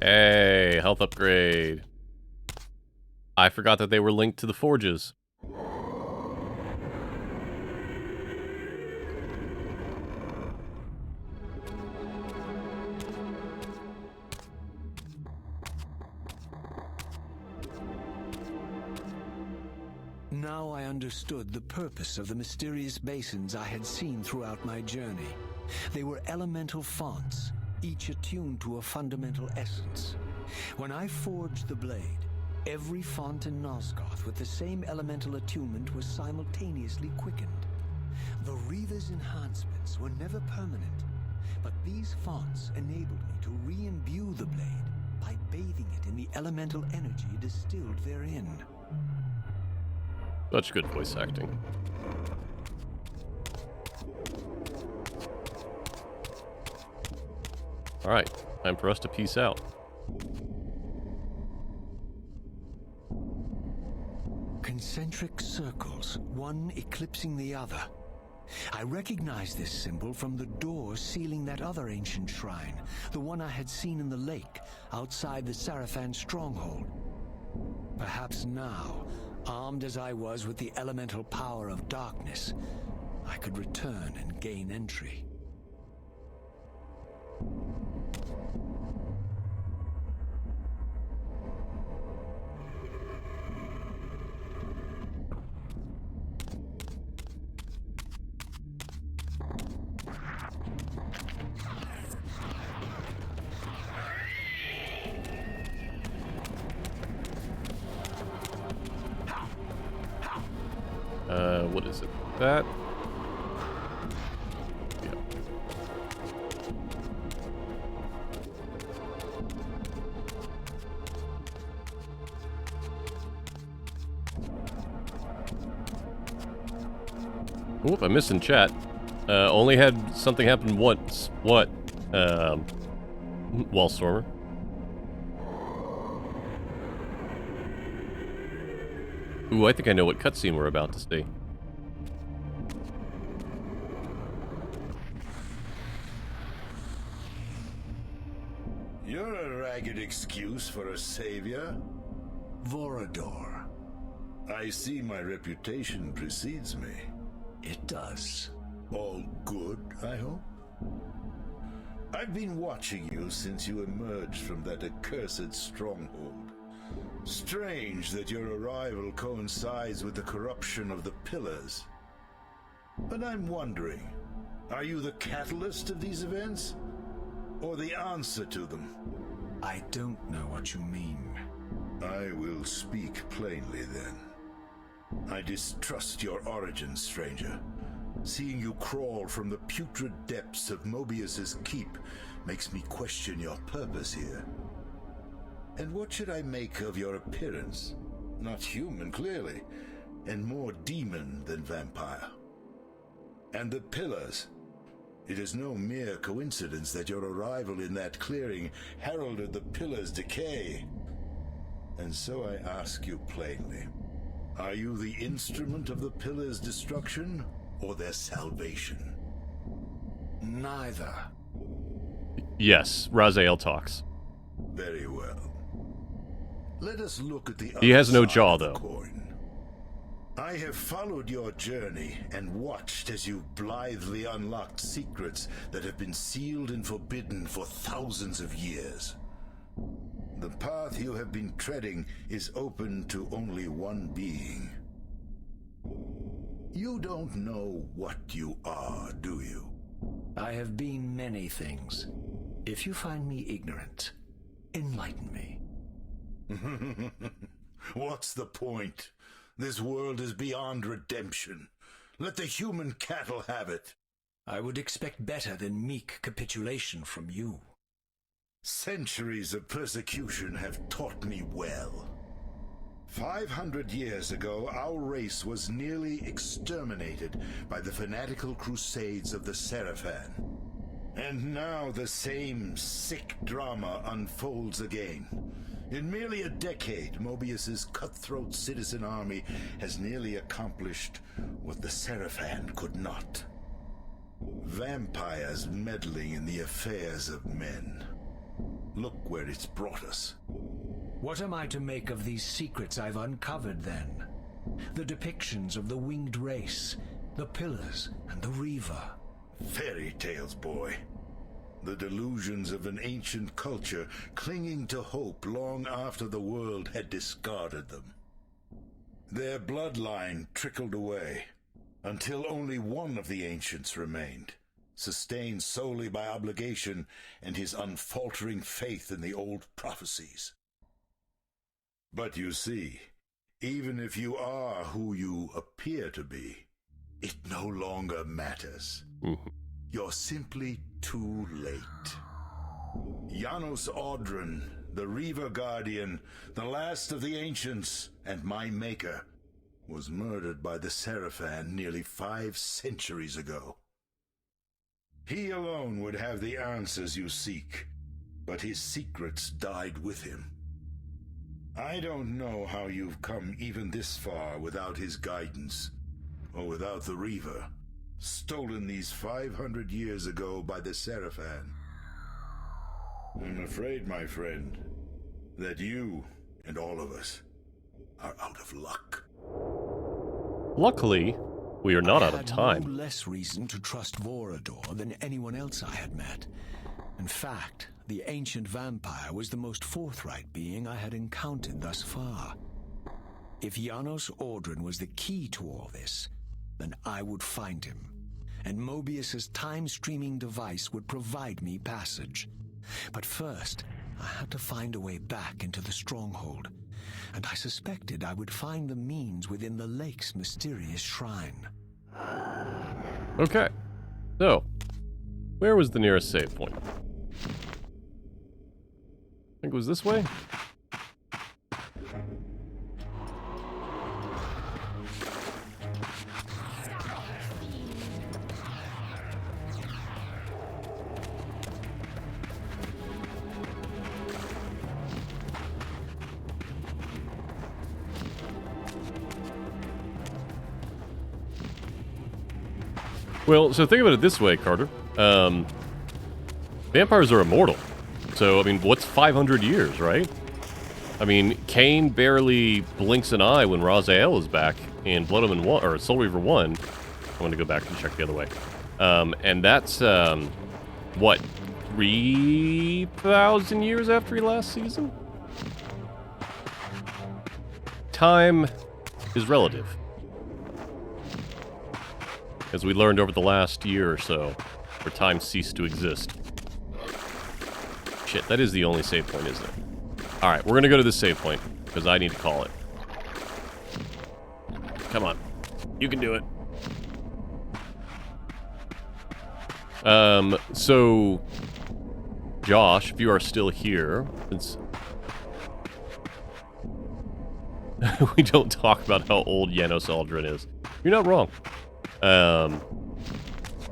Hey, health upgrade. I forgot that they were linked to the forges.
Now I understood the purpose of the mysterious basins I had seen throughout my journey. They were elemental fonts, each attuned to a fundamental essence. When I forged the blade, every font in Nosgoth with the same elemental attunement was simultaneously quickened. The Reaver's enhancements were never permanent, but these fonts enabled me to re-imbue the blade by bathing it in the elemental energy distilled therein.
Such good voice acting. Alright, time for us to peace out.
Concentric circles, one eclipsing the other. I recognized this symbol from the door sealing that other ancient shrine, the one I had seen in the lake outside the Sarafan stronghold. Perhaps now, armed as I was with the elemental power of darkness, I could return and gain entry.
What is it? That? Yeah. Oop, I missed in chat. Only had something happen once. What? Wallstormer. Ooh, I think I know what cutscene we're about to see.
You're a ragged excuse for a savior.
Vorador.
I see my reputation precedes me.
It does.
All good, I hope? I've been watching you since you emerged from that accursed stronghold. Strange that your arrival coincides with the corruption of the Pillars. But I'm wondering, are you the catalyst of these events? Or the answer to them?
I don't know what you mean.
I will speak plainly then. I distrust your origin, stranger. Seeing you crawl from the putrid depths of Mobius's keep makes me question your purpose here. And what should I make of your appearance? Not human, clearly, and more demon than vampire. And the Pillars. It is no mere coincidence that your arrival in that clearing heralded the Pillars' decay. And so I ask you plainly, are you the instrument of the Pillars' destruction or their salvation?
Neither.
Yes, Raziel talks.
Very well. Let us look at the
He
other
has no
side
jaw,
of the
though.
coin. I have followed your journey and watched as you blithely unlocked secrets that have been sealed and forbidden for thousands of years. The path you have been treading is open to only one being. You don't know what you are, do you?
I have been many things. If you find me ignorant, enlighten me.
What's the point? This world is beyond redemption. Let the human cattle have it.
I would expect better than meek capitulation from you.
Centuries of persecution have taught me well. 500 years ago, our race was nearly exterminated by the fanatical crusades of the Seraphan. And now the same sick drama unfolds again. In merely a decade, Mobius's cutthroat citizen army has nearly accomplished what the Seraphan could not. Vampires meddling in the affairs of men. Look where it's brought us.
What am I to make of these secrets I've uncovered, then? The depictions of the winged race, the pillars, and the Reaver.
Fairy tales, boy. The delusions of an ancient culture clinging to hope long after the world had discarded them. Their bloodline trickled away, until only one of the ancients remained, sustained solely by obligation and his unfaltering faith in the old prophecies. But you see, even if you are who you appear to be, it no longer matters. You're simply too late. Janos Audron, the Reaver Guardian, the last of the ancients, and my maker, was murdered by the Seraphan nearly 5 centuries ago. He alone would have the answers you seek, but his secrets died with him. I don't know how you've come even this far without his guidance, or without the Reaver, stolen these 500 years ago by the Seraphan. I'm afraid, my friend, that you and all of us are out of luck.
Luckily, we are not out of
I
time.
had no less reason to trust Vorador than anyone else I had met. In fact, the ancient vampire was the most forthright being I had encountered thus far. If Janos Audron was the key to all this, then I would find him, and Mobius's time-streaming device would provide me passage. But first, I had to find a way back into the stronghold, and I suspected I would find the means within the lake's mysterious shrine.
Okay, so, where was the nearest save point? I think it was this way? Well, so think about it this way, Carter. Vampires are immortal. So, I mean, what's 500 years, right? I mean, Kain barely blinks an eye when Raziel is back in Blood Omen 1, or Soul Reaver 1. I'm going to go back and check the other way. And that's, what, 3,000 years after he last season? Time is relative. As we learned over the last year or so, where time ceased to exist. Shit, that is the only save point, isn't it? Alright, we're gonna go to this save point, because I need to call it. Come on. You can do it. So... Josh, if you are still here, it's... we don't talk about how old Janos Audron is. You're not wrong.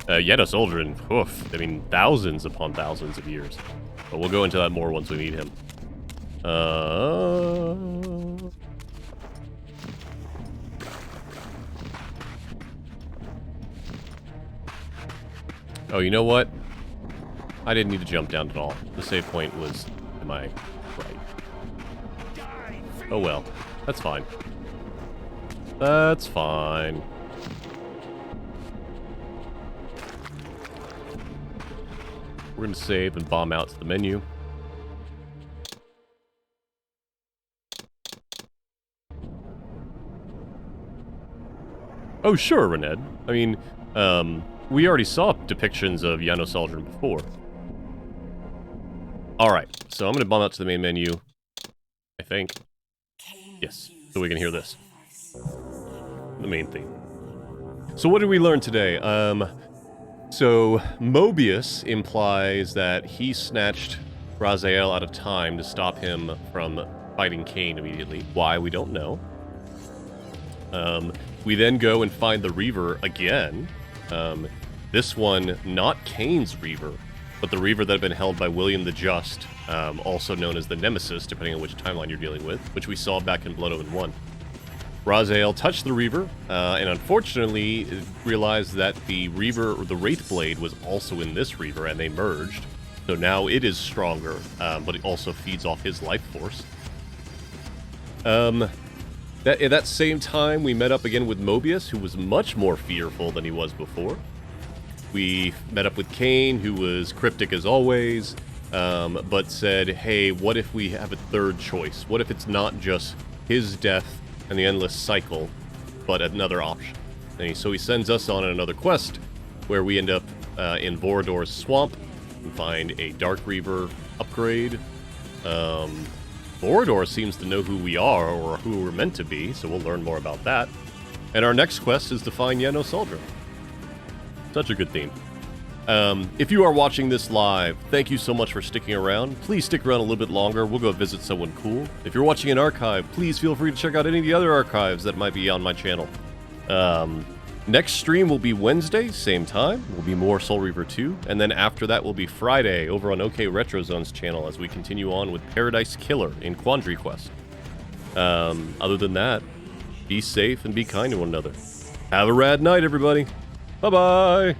Janos Audron, oof, I mean, thousands upon thousands of years. But we'll go into that more once we meet him. Oh, you know what? I didn't need to jump down at all. The save point was, am I right? Oh well, that's fine. That's fine. We're going to save and bomb out to the menu. Oh, sure, Rened. I mean, we already saw depictions of Janos Aldrin before. Alright, so I'm going to bomb out to the main menu, I think. Yes, so we can hear this. The main theme. So what did we learn today? So Mobius implies that he snatched Raziel out of time to stop him from fighting Kain immediately. Why, we don't know. We then go and find the Reaver again. This one, not Kain's Reaver, but the Reaver that had been held by William the Just, also known as the Nemesis, depending on which timeline you're dealing with, which we saw back in Blood Omen 1. Raziel touched the Reaver, and unfortunately realized that the Reaver, or the Wraith Blade, was also in this Reaver, and they merged. So now it is stronger, but it also feeds off his life force. At that same time, we met up again with Mobius, who was much more fearful than he was before. We met up with Kain, who was cryptic as always, but said, hey, what if we have a third choice? What if it's not just his death and the endless cycle, but another option? And so he sends us on another quest, where we end up in Vorador's swamp and find a Dark Reaver upgrade. Vorador seems to know who we are, or who we're meant to be, so we'll learn more about that. And our next quest is to find Janos Aldrin. Such a good theme. If you are watching this live, thank you so much for sticking around. Please stick around a little bit longer. We'll go visit someone cool. If you're watching an archive, please feel free to check out any of the other archives that might be on my channel. Next stream will be Wednesday, same time. Will be more Soul Reaver 2. And then after that will be Friday over on OK Retro Zone's channel as we continue on with Paradise Killer in Quandary Quest. Other than that, be safe and be kind to one another. Have a rad night, everybody. Bye-bye.